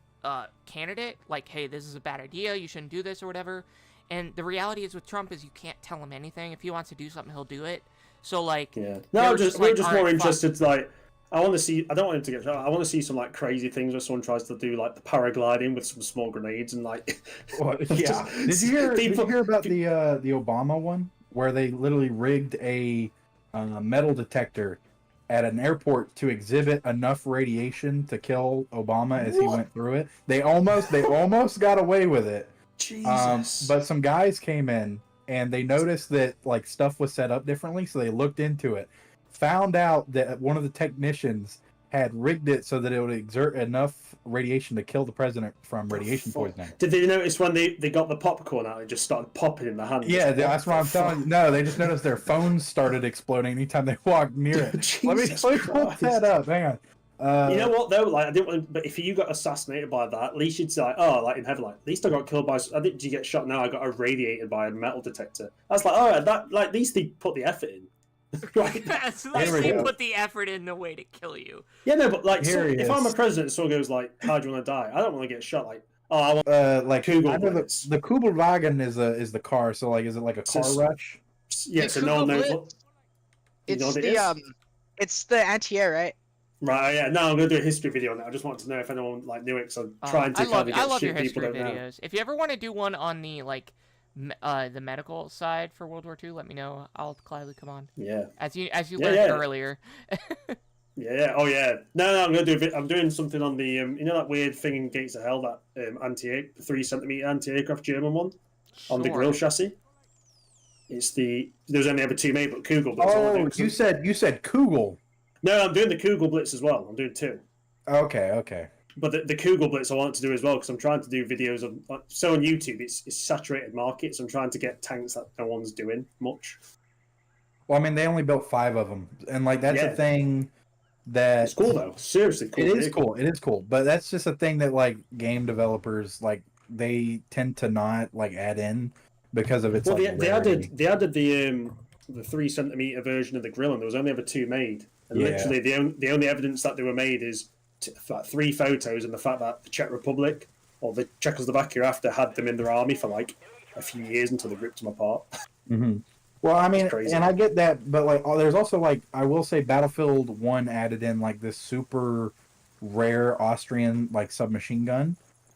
candidate, like, hey, this is a bad idea, you shouldn't do this or whatever. And the reality is with Trump is you can't tell him anything. If he wants to do something, he'll do it. So like, yeah. they No, were we're like, just "All more right, fuck." interested. Like, I want to see. I don't want him to get shot. I want to see some like crazy things where someone tries to do like the paragliding with some small grenades and like. Well, yeah. Did you hear about the Obama one where they literally rigged a metal detector at an airport to exhibit enough radiation to kill Obama as he went through it? They almost got away with it. Jesus. But some guys came in and they noticed that like stuff was set up differently, so they looked into it. Found out that one of the technicians had rigged it so that it would exert enough radiation to kill the president from radiation poisoning. Did they notice when they got the popcorn out and just started popping in the hand? Yeah, that's what I'm telling you. No, they just noticed their phones started exploding anytime they walked near it. Let me put that up. Hang on. You know what though? Like, I didn't want. But if you got assassinated by that, at least you'd say, like, "Oh, like in heaven, like at least I got killed by. I did you get shot? No, I got irradiated by a metal detector." That's like, oh, that like at least they put the effort in. Like, That's Here like we they go. put the effort in the way to kill you. yeah, no, but like, Here he if I'm a is. president, someone goes like, "How do you want to die?" I don't want to get shot. Like, oh, I want. Like Kugel I know blitz. the Kugelwagen is the car. So like, is it like a car rush? Yeah, The so no one knows Kugel what. You know It's what it is? it's the anti-air, right? Right, yeah. No, I'm gonna do a history video on it. I just wanted to know if anyone like knew it. Because I'm trying to I love, kind of I get love your shit people history don't know. videos. If you ever want to do one on the like the medical side for World War II, let me know. I'll gladly come on. Yeah. As you Yeah, learned yeah. earlier. Yeah. Oh, yeah. No. I'm gonna do. I'm doing something on the you know that weird thing in Gates of Hell, that 3 centimeter anti-aircraft German one on the Sure. grill chassis. It's there's only ever 2 made, but Kugel Blitz. Oh, you said Kugel. No, I'm doing the Kugel Blitz as well. I'm doing 2. Okay. But the Kugel Blitz I want to do as well because I'm trying to do videos of so on YouTube it's saturated market, so I'm trying to get tanks that no one's doing much. Well, I mean, they only built 5 of them, and like that's Yeah. a thing that It's cool though, seriously cool. It is cool. It is cool, but that's just a thing that like game developers like they tend to not like add in because of its. Well, like, they rarity. added the 3 centimeter version of the grill, and there was only ever 2 made. And Yeah. literally, the only evidence that they were made is like 3 photos, and the fact that the Czech Republic or the Czechoslovakia after had them in their army for like a few years until they ripped them apart. Mm-hmm. Well, I mean, crazy. and I get that, but like, there's also like, I will say, Battlefield 1 added in like this super rare Austrian like submachine gun,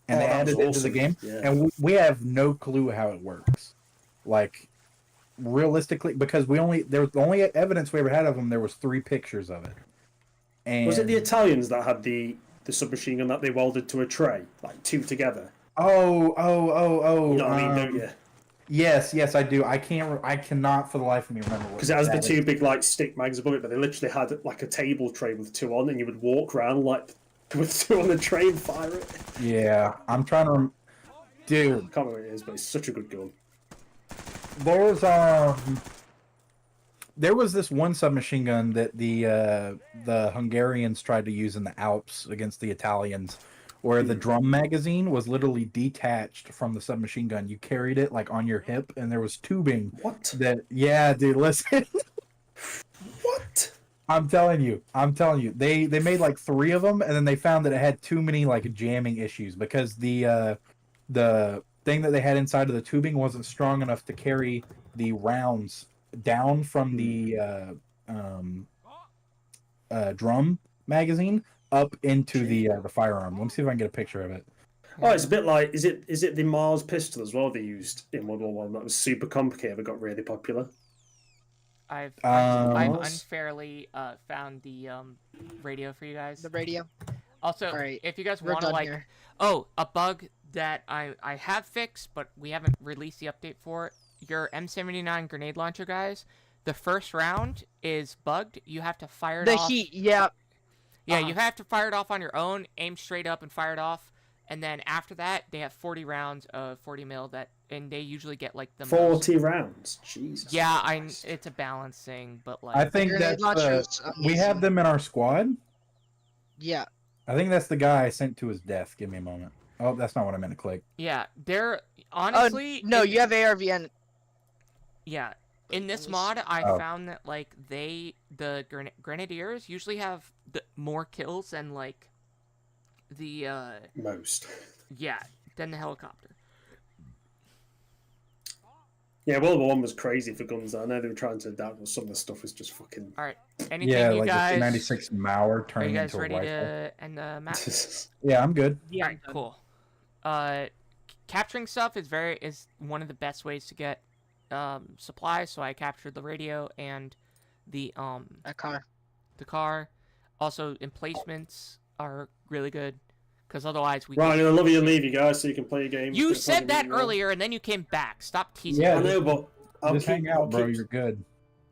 and they that was added it into the awesome. game, Yeah. and we have no clue how it works. Like, realistically, because the only evidence we ever had of them, there was 3 pictures of it. And Was it the Italians that had the submachine gun that they welded to a tray, like 2 together? Oh! You know what I mean, don't you? Yes, I do. I cannot for the life of me remember what Because it has the that 2 is. big like stick mags above it, but they literally had like a table tray with 2 on, and you would walk around like with 2 on the tray and fire it. Yeah, I'm trying to. Dude, I can't remember what it is, but it's such a good gun. there was this one submachine gun that the Hungarians tried to use in the Alps against the Italians, where the drum magazine was literally detached from the submachine gun. You carried it like on your hip, and there was tubing. What? Yeah, dude, listen. What? I'm telling you. They made like 3 of them, and then they found that it had too many like jamming issues because the thing that they had inside of the tubing wasn't strong enough to carry the rounds down from the drum magazine up into the firearm. Let me see if I can get a picture of it. Oh, it's a bit like is it the Mars pistol as well they used in World War One that was super complicated but got really popular? I've Um, unfairly found the radio for you guys. The radio. Also, Alright, if you guys We're want to done like, here. a bug that I have fixed, but we haven't released the update for. Your M79 grenade launcher, guys. The first round is bugged. You have to fire it The off. heat, yeah. Yeah, you have to fire it off on your own, aim straight up and fire it off. And then after that, they have 40 rounds of 40 mil and they usually get like the 40 rounds. Jesus. Yeah, Christ. it's a balance thing, but like I think Grenade that's launchers, we have amazing. them in our squad. Yeah. I think that's the guy I sent to his death. Give me a moment. Oh, that's not what I meant to click. yeah, they're honestly No, you have ARVN. yeah. In this Let me mod, see. I Oh. found that like the grenadiers usually have more kills than like the Most. than the helicopter. Yeah, World War One was crazy for guns. I know they were trying to adapt, but some of the stuff was just fucking. All right, anything Yeah, you like guys? the 96 Mauer Are turning you guys into a ready rifle. to end the map? Yeah, I'm good. Yeah. Alright, cool. Capturing stuff is one of the best ways to get supplies. So I captured the radio and the A car. car. Also, emplacements are really good because otherwise we. Right, I'm just- gonna love you and leave you guys so you can play your game. You It's said gonna that be more. earlier and then you came back. Stop teasing. Yeah, I me. know, but I'll Just hang out, bro. You're good.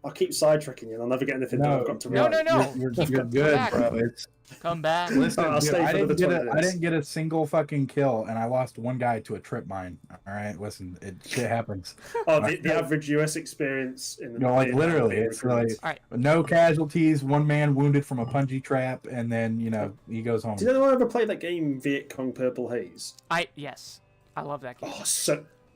I'll keep sidetracking you, and I'll never get anything done. I've got to No, write. no, no. You're Come good, back. bro. It's Come back. listen, I'll dude, stay for another 20 I minutes. didn't get a single fucking kill, and I lost one guy to a trip mine. All right, listen, shit happens. Oh, the average US experience in the Like Vietnam literally, being it's recruited. like no casualties, one man wounded from a punji trap, and then he goes home. Did anyone ever play that game Viet Cong Purple Haze? Yes, I love that game. Oh,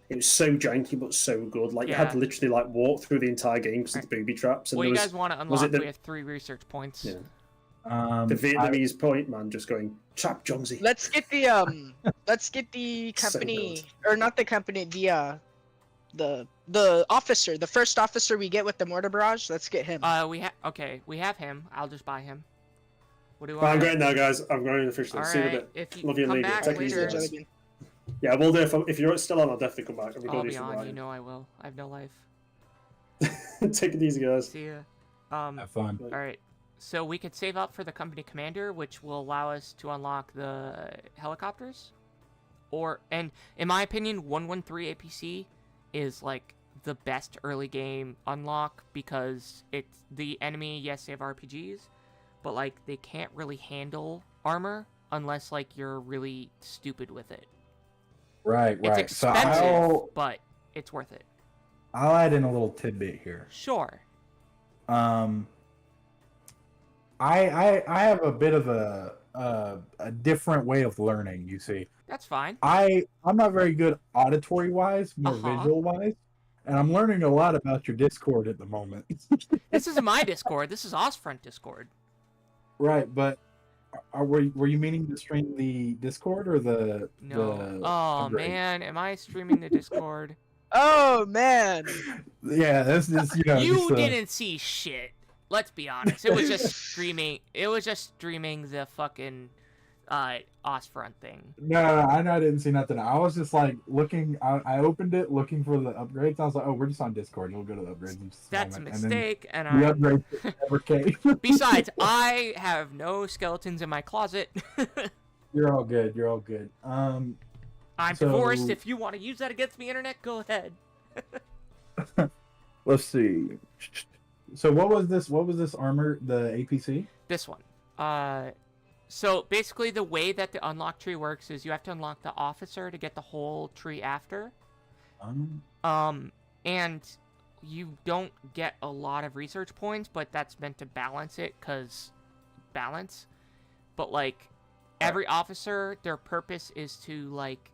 it was so janky but so good. Like you Yeah. had to literally like walk through the entire game because of the booby traps. And Well, there you was guys want to was it unlock? the- We have 3 research points. Yeah. Um, the Vietnamese point man just going trap Jonesy. Let's get the let's get the So company or not the company, the officer, the first officer we get with the mortar barrage. Let's get him. We have him. I'll just buy him. What do Right, I'm I? going now, guys. I'm going officially. All See you in a right. bit. If you Love you and come leave you. back Take it easy, later, guys. Yeah, we'll do. If you're still on, I'll definitely come back. I'll Everybody be should on. ride. You know I will. I have no life. Take it easy, guys. See ya. have fun. All right. So we could save up for the company commander, which will allow us to unlock the helicopters. And in my opinion, 113 APC is like the best early game unlock because it's the enemy. Yes, they have RPGs, but like they can't really handle armor unless like you're really stupid with it. Right. It's expensive, but it's worth it. I'll add in a little tidbit here. Sure. I have a bit of a different way of learning. You see, That's fine. I'm not very good auditory wise, more Uh-huh. visual wise, and I'm learning a lot about your Discord at the moment. This isn't my Discord. This is Ostfront Discord. Right, but were you meaning to stream the Discord or the No. the Oh upgrade? man, am I streaming the Discord? Oh man. Yeah, that's just You just, didn't see shit. Let's be honest. It was just streaming. It was just streaming the fucking Ostfront thing. No, I know I didn't see nothing. I was just like looking. I opened it looking for the upgrades. I was like, oh, we're just on Discord. We'll go to the upgrades. In just That's a moment. And then mistake, and the I. upgrades never came. Besides, I have no skeletons in my closet. You're all good. You're all good. I'm So- divorced. If you want to use that against me, internet, go ahead. Let's see. So what was this? What was this armor? The APC? This one. So basically, the way that the unlock tree works is you have to unlock the officer to get the whole tree after. And you don't get a lot of research points, but that's meant to balance it, balance. But like every officer, their purpose is to like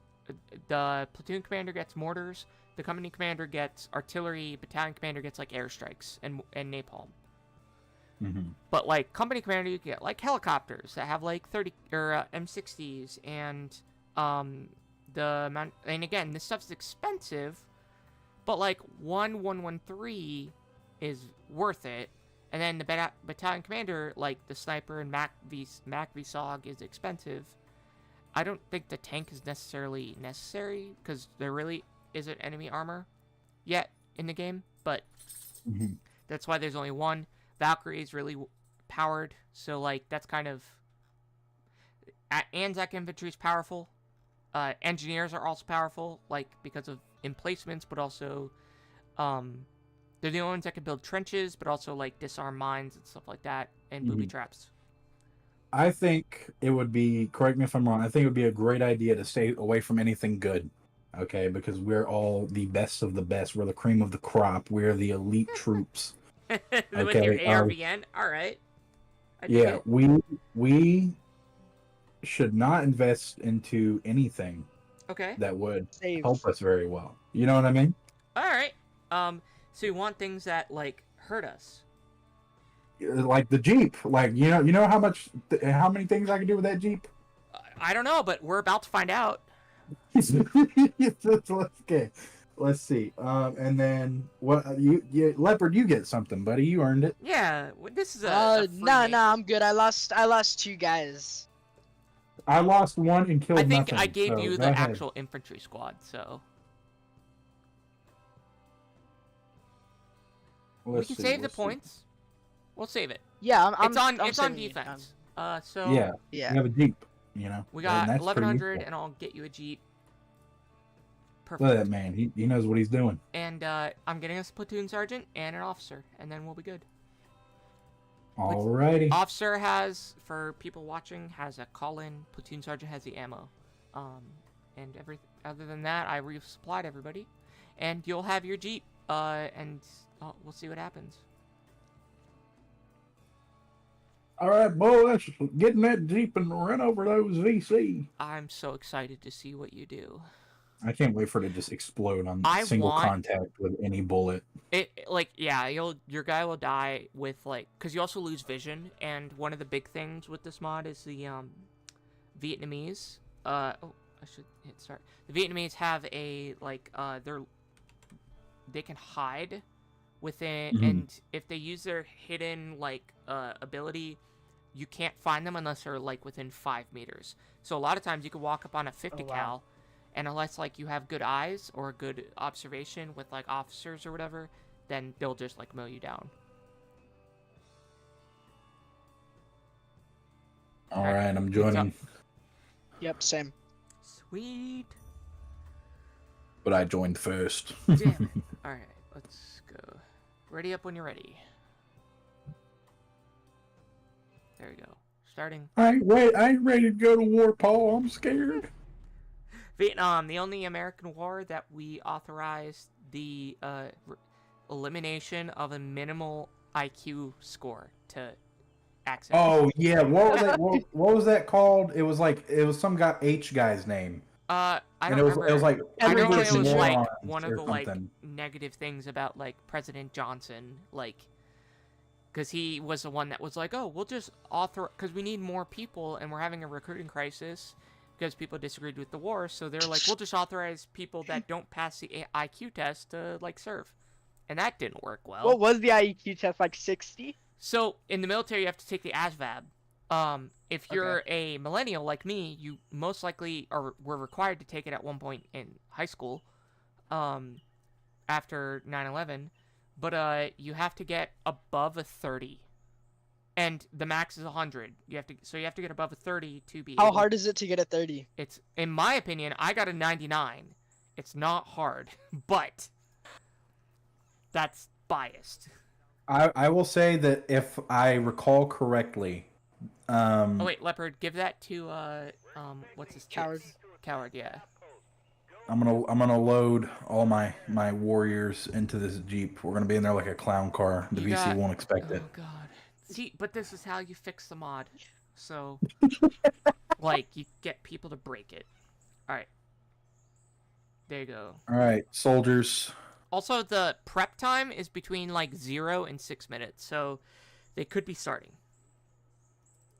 the platoon commander gets mortars, the company commander gets artillery, battalion commander gets like airstrikes and napalm. Mm-hmm. But like company commander, you get like helicopters that have like 30 or M60s and and again, this stuff's expensive, but like 113 is worth it. And then the battalion commander, like the sniper and Mac VSOG is expensive. I don't think the tank is necessarily necessary because there really isn't enemy armor yet in the game, but Mm-hmm. that's why there's only one. Valkyrie is really powered, so like that's kind of Anzac infantry is powerful. Engineers are also powerful, like because of emplacements, but also they're the only ones that can build trenches, but also like disarm mines and stuff like that, and booby traps. I think it would be, correct me if I'm wrong, I think it would be a great idea to stay away from anything good. Okay, because we're all the best of the best. We're the cream of the crop. We're the elite troops. With Okay, your ARVN, all right. I dig yeah, it. we should not invest into anything Okay. that would Save. help us very well. You know what I mean? All right. So you want things that like hurt us? Like the Jeep. Like you know how many things I can do with that Jeep? I don't know, but we're about to find out. Okay, let's see. And then what? You Leopard, you get something, buddy. You earned it. Yeah, this is a free No, make. I'm good. I lost 2 guys. I lost one and killed I think nothing. I gave so you go the ahead. actual infantry squad, so Let's we can see, save the let's see. points. We'll save it. Yeah, I'm It's on saving it. defense. So Yeah, Yeah. you have a Jeep. You know, we and got that's pretty 1100, useful. and I'll get you a Jeep. Look at that Perfect. man. He knows what he's doing. And I'm getting us a platoon sergeant and an officer, and then we'll be good. Alrighty. Officer has, for people watching, has a call-in. Platoon sergeant has the ammo. And other than that, I resupplied everybody, and you'll have your Jeep. And we'll see what happens. All right, boy. Let's get in that Jeep and run over those VC. I'm so excited to see what you do. I can't wait for it to just explode on I single want- contact with any bullet. Your guy will die with because you also lose vision, and one of the big things with this mod is the Vietnamese. I should hit start. The Vietnamese have a they can hide within, Mhm. and if they use their hidden ability, you can't find them unless they're within 5 meters. So a lot of times you can walk up on a 50 Oh, wow. cal, and unless you have good eyes or good observation with officers or whatever, then they'll just mow you down. All right, I'm joining, Yep, same. Sweet. but I joined first. Damn it. All right, let's go. Ready up when you're ready. There you go. Starting. I ain't ready to go to war, Paul. I'm scared. Vietnam, the only American war that we authorized the elimination of a minimal IQ score to access. Oh yeah, what was that? What was that called? It was some guy's name. I And don't it remember. was like I know Enrique's it was morons one of or the something. negative things about President Johnson, because he was the one that was oh, we'll just because we need more people and we're having a recruiting crisis because people disagreed with the war, so they're we'll just authorize people that don't pass the IQ test to serve, and that didn't work well. What was the IEQ test, 60? So in the military, you have to take the ASVAB. If you're a millennial like me, you most likely were required to take it at one point in high school, after 9/11, but you have to get above a 30, and the max is 100. You have to get above a 30 to be. How hard is it to get a 30? It's, in my opinion, I got a 99. It's not hard, but that's biased. I will say that if I recall correctly, Oh wait, Leopard, give that to what's his Coward. tits? Coward, yeah. I'm gonna load all my warriors into this Jeep. We're gonna be in there like a clown car. The You VC got- won't expect Oh it. god. See, but this is how you fix the mod. So you get people to break it. Alright. There you go. All right, soldiers. Also, the prep time is between 0 and 6 minutes, so they could be starting.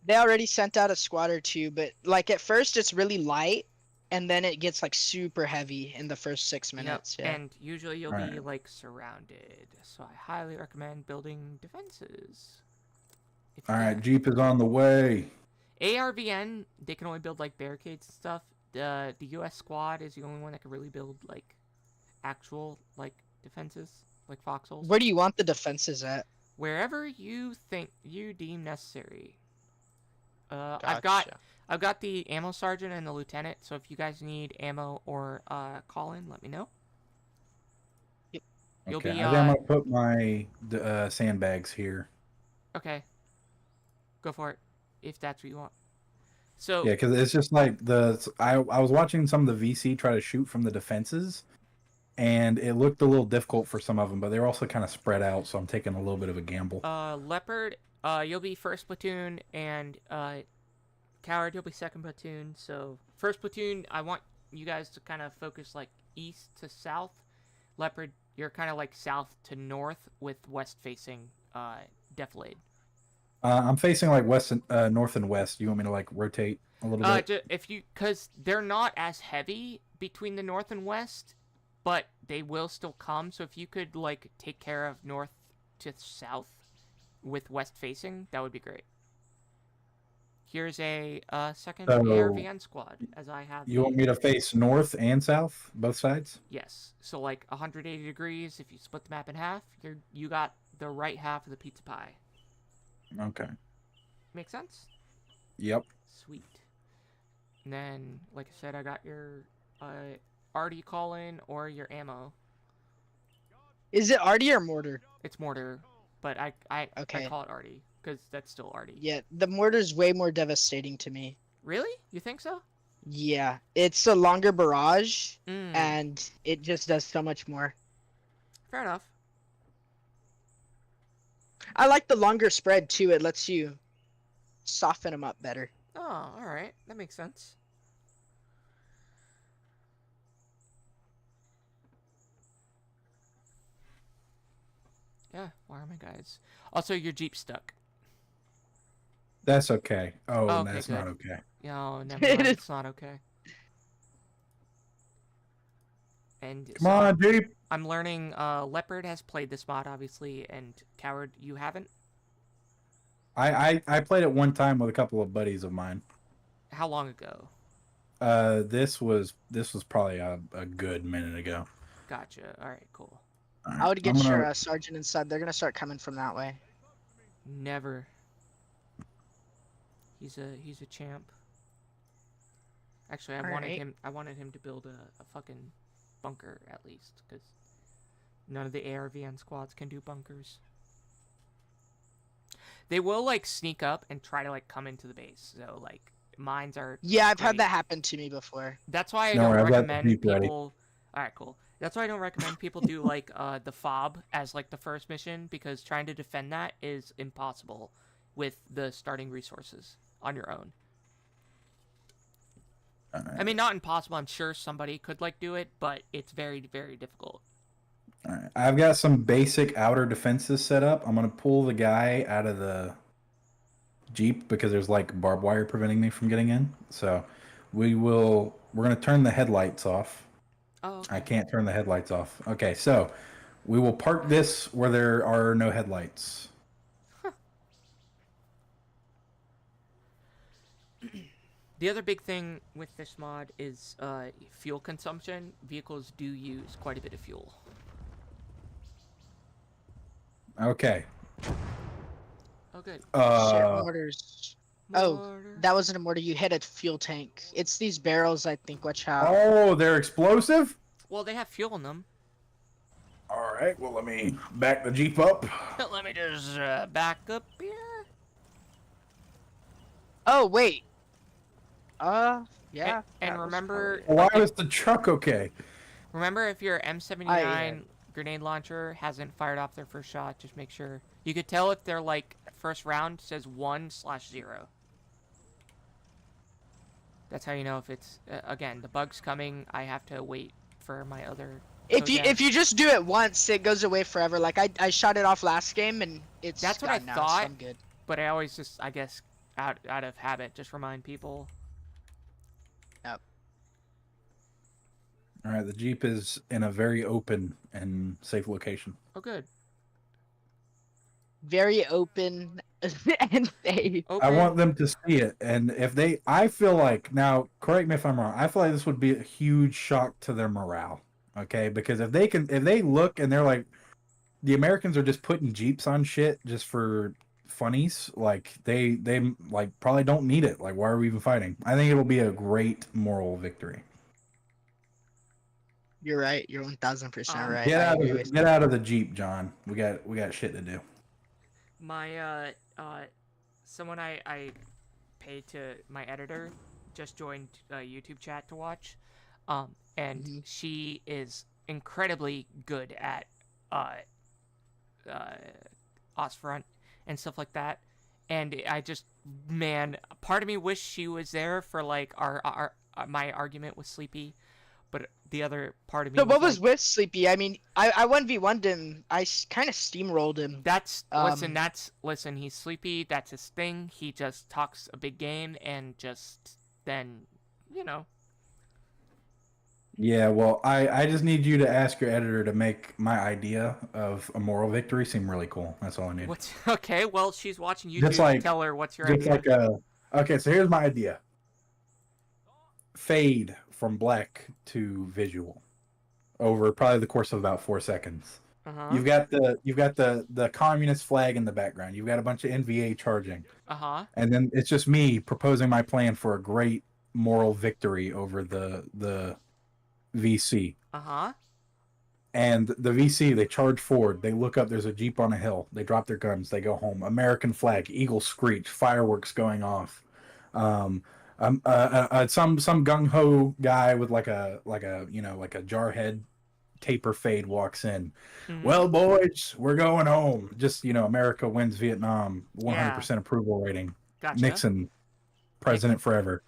They already sent out a squad or two, but at first it's really light, and then it gets super heavy in the first 6 minutes. Yep, Yeah. and usually you'll Alright. be surrounded. So I highly recommend building defenses. If All you right, can. Jeep is on the way. ARVN, they can only build barricades and stuff. The US squad is the only one that can really build actual defenses, foxholes. Where do you want the defenses at? Wherever you think you deem necessary. Gotcha. I've got the ammo sergeant and the lieutenant, so if you guys need ammo or call in, let me know. You'll Okay, be, I think I'm gonna put my sandbags here. Okay. Go for it. if that's what you want. So Yeah, because it's just like I was watching some of the VC try to shoot from the defenses, and it looked a little difficult for some of them, but they were also kind of spread out, so I'm taking a little bit of a gamble. Leopard, you'll be first platoon, and Coward, you'll be second platoon. So first platoon, I want you guys to kind of focus like east to south. Leopard, you're kind of like south to north with west facing defilade. I'm facing like west and north and west. You want me to like rotate a little bit? If you, because they're not as heavy between the north and west, but they will still come. So if you could like take care of north to south with west facing, that would be great. Here's a second So, ARVN squad, as I have. You want me to face north and south, both sides? Yes. So like 180 degrees. If you split the map in half, you got the right half of the pizza pie. Okay. Make sense? Yep. Sweet. And then, like I said, I got your arty call in or your ammo. Is it arty or mortar? It's mortar, but I Okay. call it arty because that's still arty. Yeah, the mortar's way more devastating to me. Really? You think so? Yeah, it's a longer barrage, Mm, and it just does so much more. fair enough. I like the longer spread too. It lets you soften them up better. Oh, all right. That makes sense. Yeah, why are my guys? Also, your Jeep's stuck. That's okay. Oh, Okay, that's good. not okay. No, never mind. It's not okay. And Come on, Jeep. I'm learning Leopard has played this mod, obviously, and Coward, you haven't? I played it one time with a couple of buddies of mine. How long ago? This was probably a good minute ago. Gotcha. All right, cool. All I right, would get I'm gonna- your sergeant inside. They're gonna start coming from that way. Never. He's a champ. Actually, I wanted him to build a fucking bunker at least, because none of the ARVN squads can do bunkers. They will like sneak up and try to like come into the base. So like mines are. Yeah, I've great. had that happen to me before. That's why I No don't worry, I've got the recommend Jeep ready. people. All right, cool. That's why I don't recommend people do like the fob as like the first mission, because trying to defend that is impossible with the starting resources on your own. All right. I mean, not impossible. I'm sure somebody could like do it, but it's very, very difficult. All right. I've got some basic outer defenses set up. I'm gonna pull the guy out of the Jeep because there's like barbed wire preventing me from getting in. So we're gonna turn the headlights off. Oh, okay. I can't turn the headlights off. Okay, so we will park this where there are no headlights. The other big thing with this mod is fuel consumption. Vehicles do use quite a bit of fuel. Okay. Oh, good. Shit, mortars. Oh, Mortar. that wasn't a mortar. You hit a fuel tank. It's these barrels, I think. Watch out. Oh, they're explosive? Well, they have fuel in them. All right, well, let me back the Jeep up. Let me just back up here. Oh wait. Yeah. And that was remember, probably- Why like, was the truck okay? remember if your M79 grenade launcher hasn't fired off their first shot, just make sure. You could tell if their like first round says 1/0. That's how you know if it's again the bug's coming. I have to wait for my other. If you just do it once, it goes away forever. Like I shot it off last game and it's That's what I gone now, so thought. I'm good. But I always just, I guess, out of habit, just remind people. All right, the Jeep is in a very open and safe location. Oh, good. Very open and safe. Okay. I want them to see it, and if they, I feel like, now, correct me if I'm wrong, I feel like this would be a huge shock to their morale, okay? Because if they look and they're like, the Americans are just putting Jeeps on shit just for funnies, like, they like, probably don't need it. Like, why are we even fighting? I think it'll be a great moral victory. You're right. You're 1000% right. Get I out agree of with get out of the Jeep, John. We got shit to do. My, someone I paid to my editor just joined YouTube chat to watch, and she is incredibly good at Ostfront and stuff like that. And I just, man, part of me wished she was there for like my argument with Sleepy, but the other part of me. So what was like, with Sleepy? I mean, I 1v1'd him. I kind of steamrolled him. That's listen. He's Sleepy. That's his thing. He just talks a big game and just then, you know. Yeah, well, I just need you to ask your editor to make my idea of a moral victory seem really cool. That's all I need. Okay? Well, she's watching YouTube. Just like, tell her what's your just idea. Okay, so here's my idea. Fade from black to visual over probably the course of about 4 seconds. Uh-huh. You've got the communist flag in the background. You've got a bunch of NVA charging. Uh-huh. And then it's just me proposing my plan for a great moral victory over the VC. Uh-huh. And the VC, they charge forward. They look up. There's a Jeep on a hill. They drop their guns. They go home. American flag, eagle screech, fireworks going off. Some gung ho guy with like a jarhead taper fade walks in. Mm-hmm. Well, boys, we're going home. Just America wins Vietnam. 100% approval rating. Gotcha. Nixon, president forever.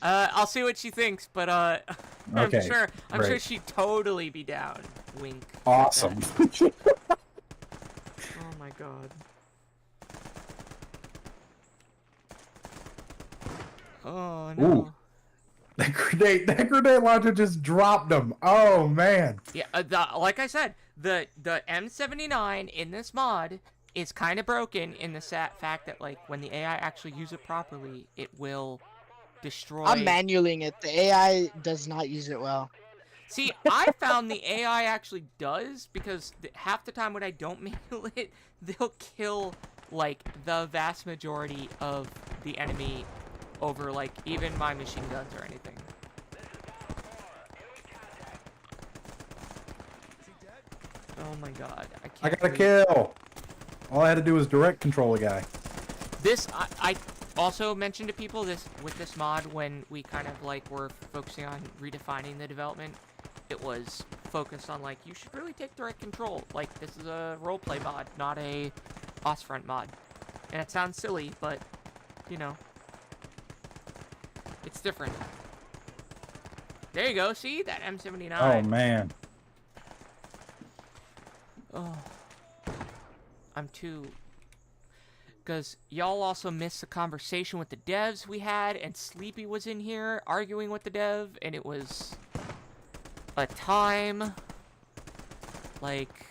I'll see what she thinks, but I'm sure she'd totally be down. Wink. Awesome. Oh my god. Oh no. Ooh. That grenade launcher just dropped him. Oh man. Yeah, like I said, the M79 in this mod is kind of broken in the fact that like when the AI actually use it properly, it will destroy. I'm manualing it. The AI does not use it well. See, I found the AI actually does, because half the time when I don't manual it, they'll kill like the vast majority of the enemy over like even my machine guns or anything. Oh my god, I got a kill. All I had to do was direct control a guy. This I also mentioned to people with this mod when we kind of like were focusing on redefining the development. It was focused on like, you should really take direct control. Like, this is a roleplay mod, not a Ostfront mod. And it sounds silly, but you know, it's different. There you go. See that M79? Oh man. Oh, I'm too. Because y'all also missed the conversation with the devs we had, and Sleepy was in here arguing with the dev, and it was a time. Like,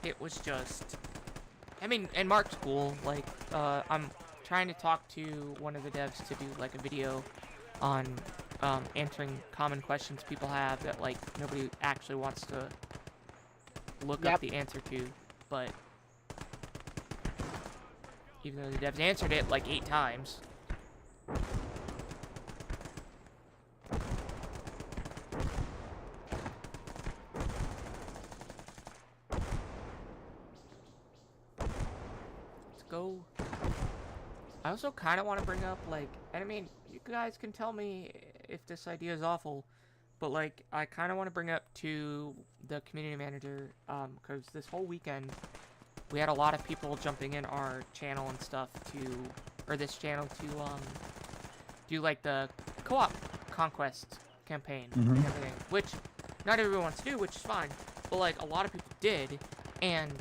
it was just. I mean, and Mark's cool. Like, I'm trying to talk to one of the devs to do like a video on answering common questions people have that like nobody actually wants to look up the answer to, but even though the devs answered it like 8 times. Let's go. I also kind of want to bring up, like, and I mean, you guys can tell me if this idea is awful, but like, I kind of want to bring up to the community manager, because this whole weekend, we had a lot of people jumping in our channel and stuff this channel to, do like the co-op conquest campaign and everything, which not everyone wants to do, which is fine, but like, a lot of people did, and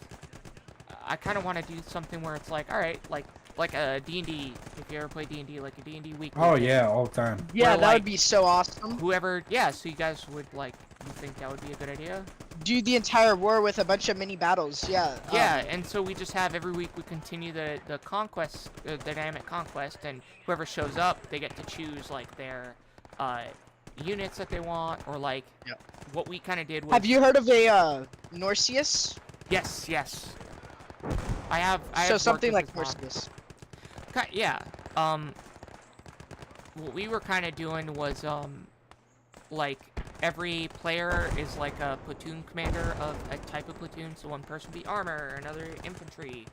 I kind of want to do something where it's like, alright, like a D&D, if you ever play D&D, like a D&D week. Oh yeah, all the time. Yeah, where, that like, would be so awesome. Whoever, yeah, so you guys would, like, you think that would be a good idea? Do the entire war with a bunch of mini battles, yeah. Yeah, and so we just have every week we continue the conquest, the dynamic conquest, and whoever shows up, they get to choose, like, their, units that they want, or, like, what we kind of did was... Have you heard of a, Norseus? Yes, yes. I have So something like worked with Norseus. Yeah, what we were kind of doing was, like, every player is like a platoon commander of a type of platoon. So one person will be armor, another infantry,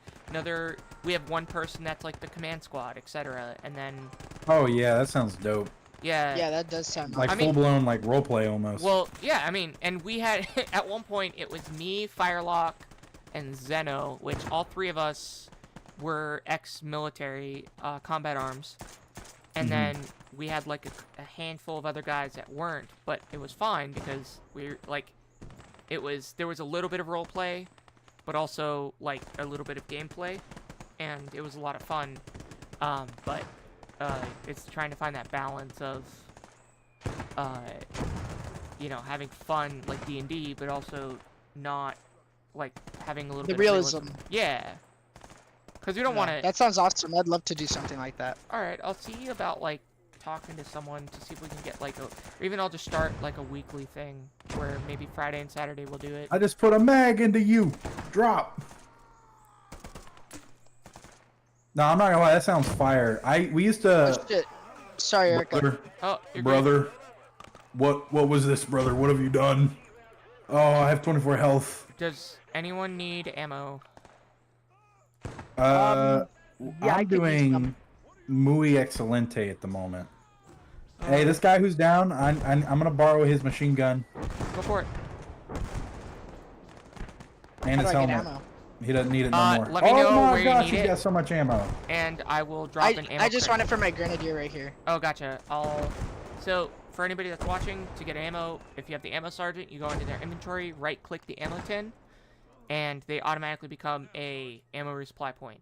we have one person that's like the command squad, etc. And then Oh yeah, that sounds dope. yeah, Yeah, that does sound Like awesome. full blown like role play almost. well, yeah, I mean, and we had at one point it was me, Firelock, and Zeno, which all three of us were ex-military combat arms, and then we had like a handful of other guys that weren't, but it was fine because we're like, there was a little bit of role play, but also like a little bit of gameplay, and it was a lot of fun. But it's trying to find that balance of you know, having fun like D&D, but also not like having a little The bit realism. of realism. Yeah. Because we don't Yeah, want to. That sounds awesome. I'd love to do something like that. All right, I'll see about like talking to someone to see if we can get like or even I'll just start like a weekly thing where maybe Friday and Saturday we'll do it. I just put a mag into you. Drop. No, I'm not gonna lie. That sounds fire. We used to. Oh, shit. Sorry, Eric. Brother, Oh, you're brother. What was this, brother? What have you done? Oh, I have 24 health. Great. Does anyone need ammo? Yeah, I I'm could use doing some. muy excelente at the moment. Uh, Hey, this guy who's down, I'm gonna borrow his machine gun Go for it. and How his do I get helmet. ammo? He doesn't need it no more. let me oh know my where you gosh, need he's it. got so much ammo. And I will drop an ammo I just crate. want it for my grenadier right here. Oh, gotcha. So, for anybody that's watching, to get ammo, if you have the ammo sergeant, you go into their inventory, right-click the ammo tin, and they automatically become a ammo resupply point.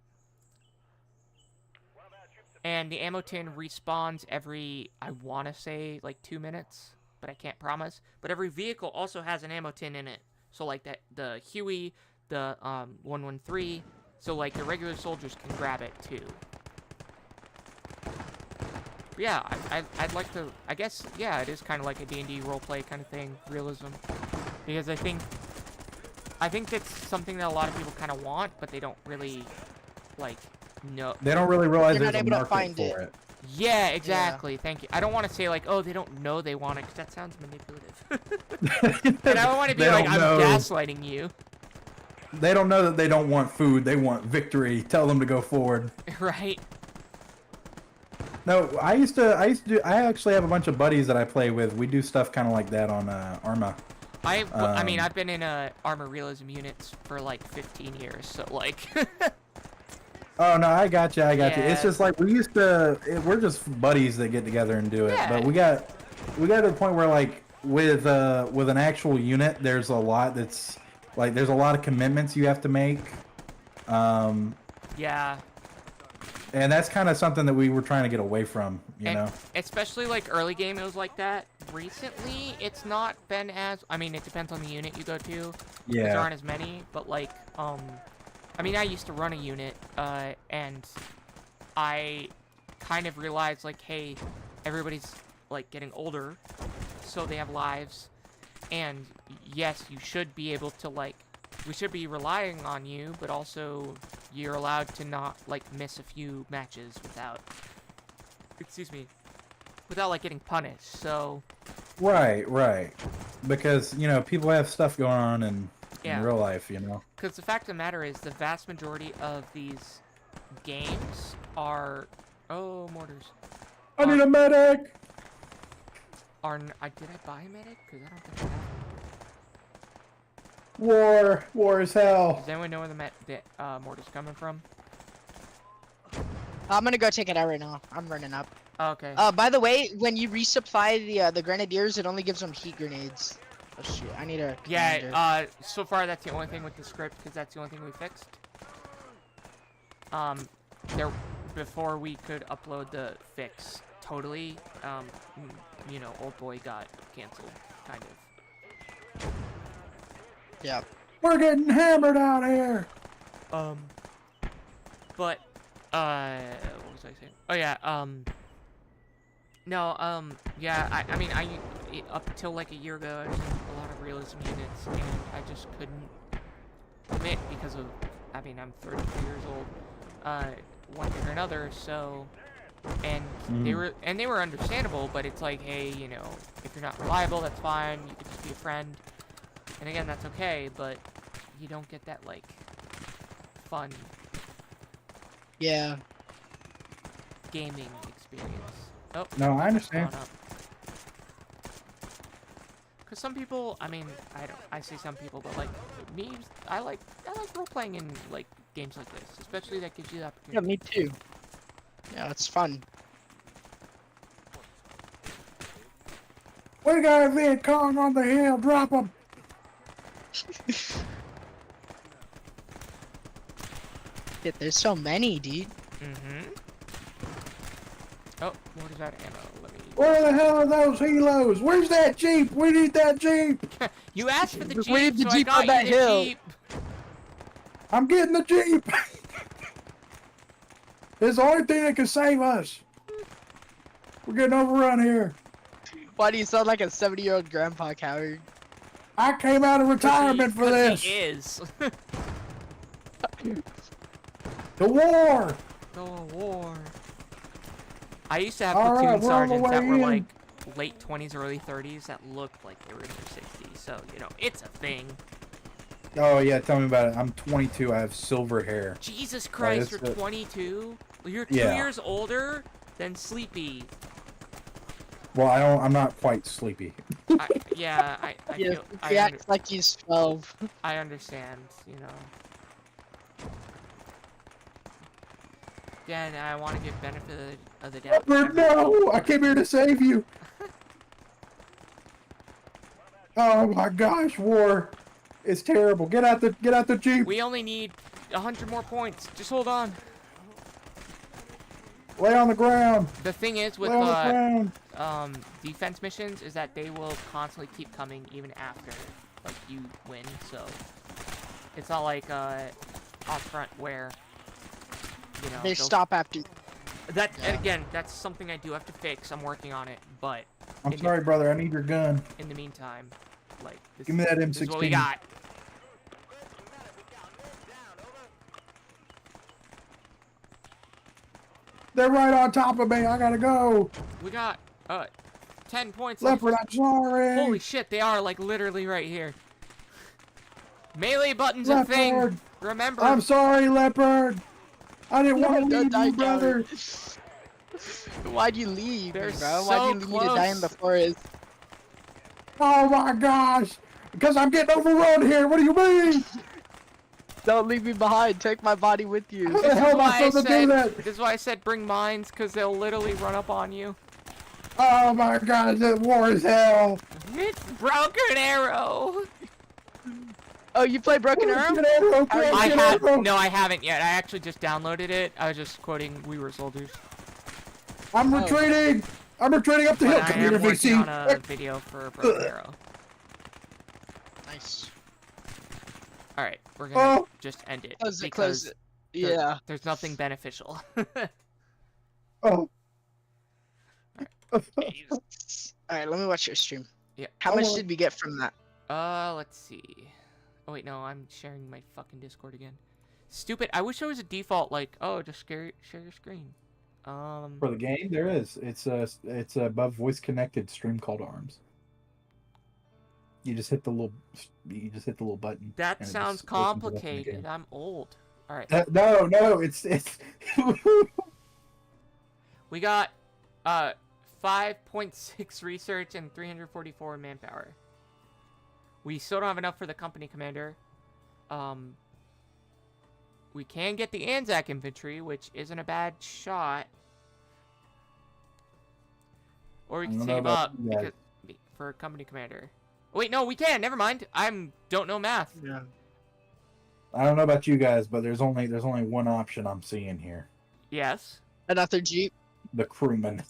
And the ammo tin respawns every, I want to say, like 2 minutes, but I can't promise. But every vehicle also has an ammo tin in it. So, like, the Huey, the 113, so, like, the regular soldiers can grab it, too. Yeah, I'd like to, I guess, yeah, it is kind of like a D&D roleplay kind of thing, realism. Because I think that's something that a lot of people kind of want, but they don't really, like, know. They don't really realize You're there's not a able to market find for it. it. Yeah, exactly, thank you. I don't want to say, like, oh, they don't know they want it, because that sounds manipulative. And I don't want to be They like, don't I'm know. gaslighting you. They don't know that they don't want food. They want victory. Tell them to go forward. Right? No, I actually have a bunch of buddies that I play with. We do stuff kind of like that on Arma. I mean, I've been in armor realism units for, like, 15 years, so, like... Oh no, I got you. Yeah. It's just like we're just buddies that get together and do it. Yeah. But we got to the point where like with an actual unit, there's a lot that's like there's a lot of commitments you have to make. Yeah. And that's kind of something that we were trying to get away from, you know. Especially like early game, it was like that. Recently, it's not been as. I mean, it depends on the unit you go to. 'Cause Yeah. there aren't as many, but like, I mean, I used to run a unit, and I kind of realized like, hey, everybody's like getting older, so they have lives, and yes, you should be able to like. We should be relying on you, but also you're allowed to not like miss a few matches without. Excuse me. Without like getting punished. So. Right. Because you know people have stuff going on in real life, you know. Because the fact of the matter is, the vast majority of these games are. Oh, mortars. I need a medic. Did I buy a medic? Because I don't think I have one. War is hell. Does anyone know where the mortar's coming from? I'm gonna go take it out right now. I'm running up. Oh, okay. By the way, when you resupply the grenadiers, it only gives them heat grenades. Oh shit, I need a commander. Yeah, so far that's the only thing with the script, because that's the only thing we fixed. Before we could upload the fix totally, you know, old boy got canceled, kind of. Yeah. We're getting hammered out here. But, what was I saying? Oh, yeah, no, yeah, I mean, up until like a year ago, I was in a lot of realism units, and I just couldn't commit because of, I mean, I'm 32 years old, one thing or another, so and they were understandable. But it's like, hey, you know, if you're not reliable, that's fine. You could just be a friend, and again, that's okay. But you don't get that like fun Yeah. gaming experience. Oh, No, I understand. Because some people, I mean, I say some people, but like me, I like role playing in like games like this, especially that gives you the opportunity. Yeah, me too. Yeah, it's fun. We got a Viet Cong on the hill. Drop him. Shit, there's so many, dude. Mm-hmm. Oh, what is that ammo? Let me. Where the hell are those helos? Where's that Jeep? We need that Jeep. You asked for the We Jeep, need the so Jeep I on got that you the hill. Jeep. I'm getting the Jeep. It's the only thing that can save us. We're getting overrun here. Why do you sound like a 70-year-old grandpa, Coward? I came out of retirement for this. He is. The war. The war. I used to have All platoon right, we're on the sergeants that way were in. like late 20s, early 30s that looked like they were in their 60s. So, you know, it's a thing. Oh yeah, tell me about it. I'm 22. I have silver hair. Jesus Christ, it's you're a- 22? You're 2 Yeah. years older than Sleepy. Well, I'm not quite sleepy. I Yeah, feel, he acts like he's 12. I understand, you know. Again, I want to give benefit of the doubt. to Leopard, everyone. no! I came here to save you. Oh my gosh, war! It's terrible. Get out the Jeep. We only need 100 more points. Just hold on. Lay on the ground. The thing is with Lay on the ground. defense missions is that they will constantly keep coming even after like you win. So it's not like Ostfront where you know They they'll- stop after. That Yeah. and again, that's something I do have to fix. I'm working on it, but I'm in the- sorry, brother. I need your gun. in the meantime, like this, Give me that this is what we M16. got. They're right on top of me. I gotta go. We got 10 points left. Leopard, I'm sorry. Holy shit, they are like literally right here. Melee button's a thing. Leopard, Remember. I'm sorry, Leopard. I didn't want to Don't leave die, you, brother. Why'd you leave, They're bro? Why'd so you leave me to die in the forest? Oh my gosh. Because I'm getting overrun here. What do you mean? Don't leave me behind. Take my body with you. How the hell am I supposed to do that? This is why I said bring mines, because they'll literally run up on you. Oh my gosh, that war is hell. It's Broken Arrow. Oh, you play Broken Arrow? Broken Arrow, I Broken have Arrow. no, I haven't yet. I actually just downloaded it. I was just quoting We Were Soldiers. I'm retreating. I'm retreating up the hill. But I Come am here, working on VC. a video for Broken Arrow. Nice. All right, we're gonna Oh. just end it Close it, because close it. Yeah. there's nothing beneficial. Oh. Alright, let me watch your stream. Yeah. How Oh, much well. did we get from that? Let's see. Oh wait, no, I'm sharing my fucking Discord again. Stupid. I wish there was a default like, oh, just share your screen. For the game, there is. It's above voice connected stream call to arms. You just hit the little button. That and it sounds just opens it up in the complicated. game. I'm old. All right. No, it's We got 5.6 research and 344 manpower. We still don't have enough for the company commander. We can get the Anzac infantry, which isn't a bad shot. Or we I can don't know save about up you guys. for a company commander. Wait, no, we can. Never mind. Don't know math. Yeah. I don't know about you guys, but there's only one option I'm seeing here. Yes. Another Jeep. The crewman.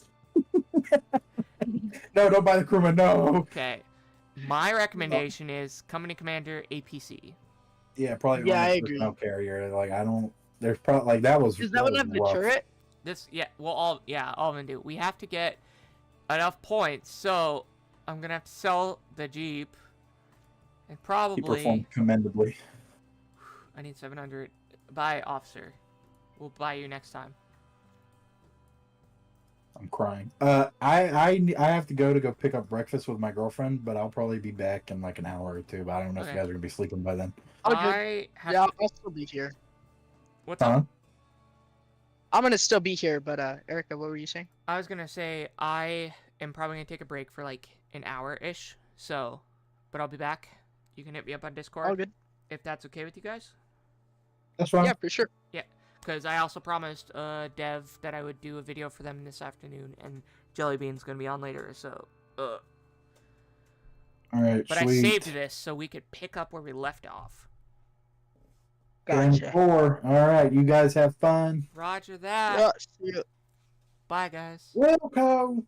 No, don't buy the crewman. No. Okay. My recommendation is company commander APC. Yeah, probably. Yeah, run a I agree. personnel carrier. Like I don't. There's probably like that was. Does that one have the rough. turret? All of them do. We have to get enough points, so I'm gonna have to sell the Jeep, and He probably performed commendably. I need 700. Buy officer. We'll buy you next time. I'm crying. I have to go pick up breakfast with my girlfriend, but I'll probably be back in like an hour or two. But I don't know if Okay. you guys are gonna be sleeping by then. All good. I have Yeah, to... I'll still be here. What's Huh? up? I'm gonna still be here, but Erica, what were you saying? I was gonna say I am probably gonna take a break for like an hour-ish, so, but I'll be back. You can hit me up on Discord All good. if that's okay with you guys. That's fine. Yeah, for sure. Because I also promised Dev that I would do a video for them this afternoon, and Jellybean's gonna be on later, so, All right, But sweet. I saved this so we could pick up where we left off. Turn Gotcha. 4. All right, you guys have fun. Roger that. Yeah, see ya. Bye, guys. Welcome.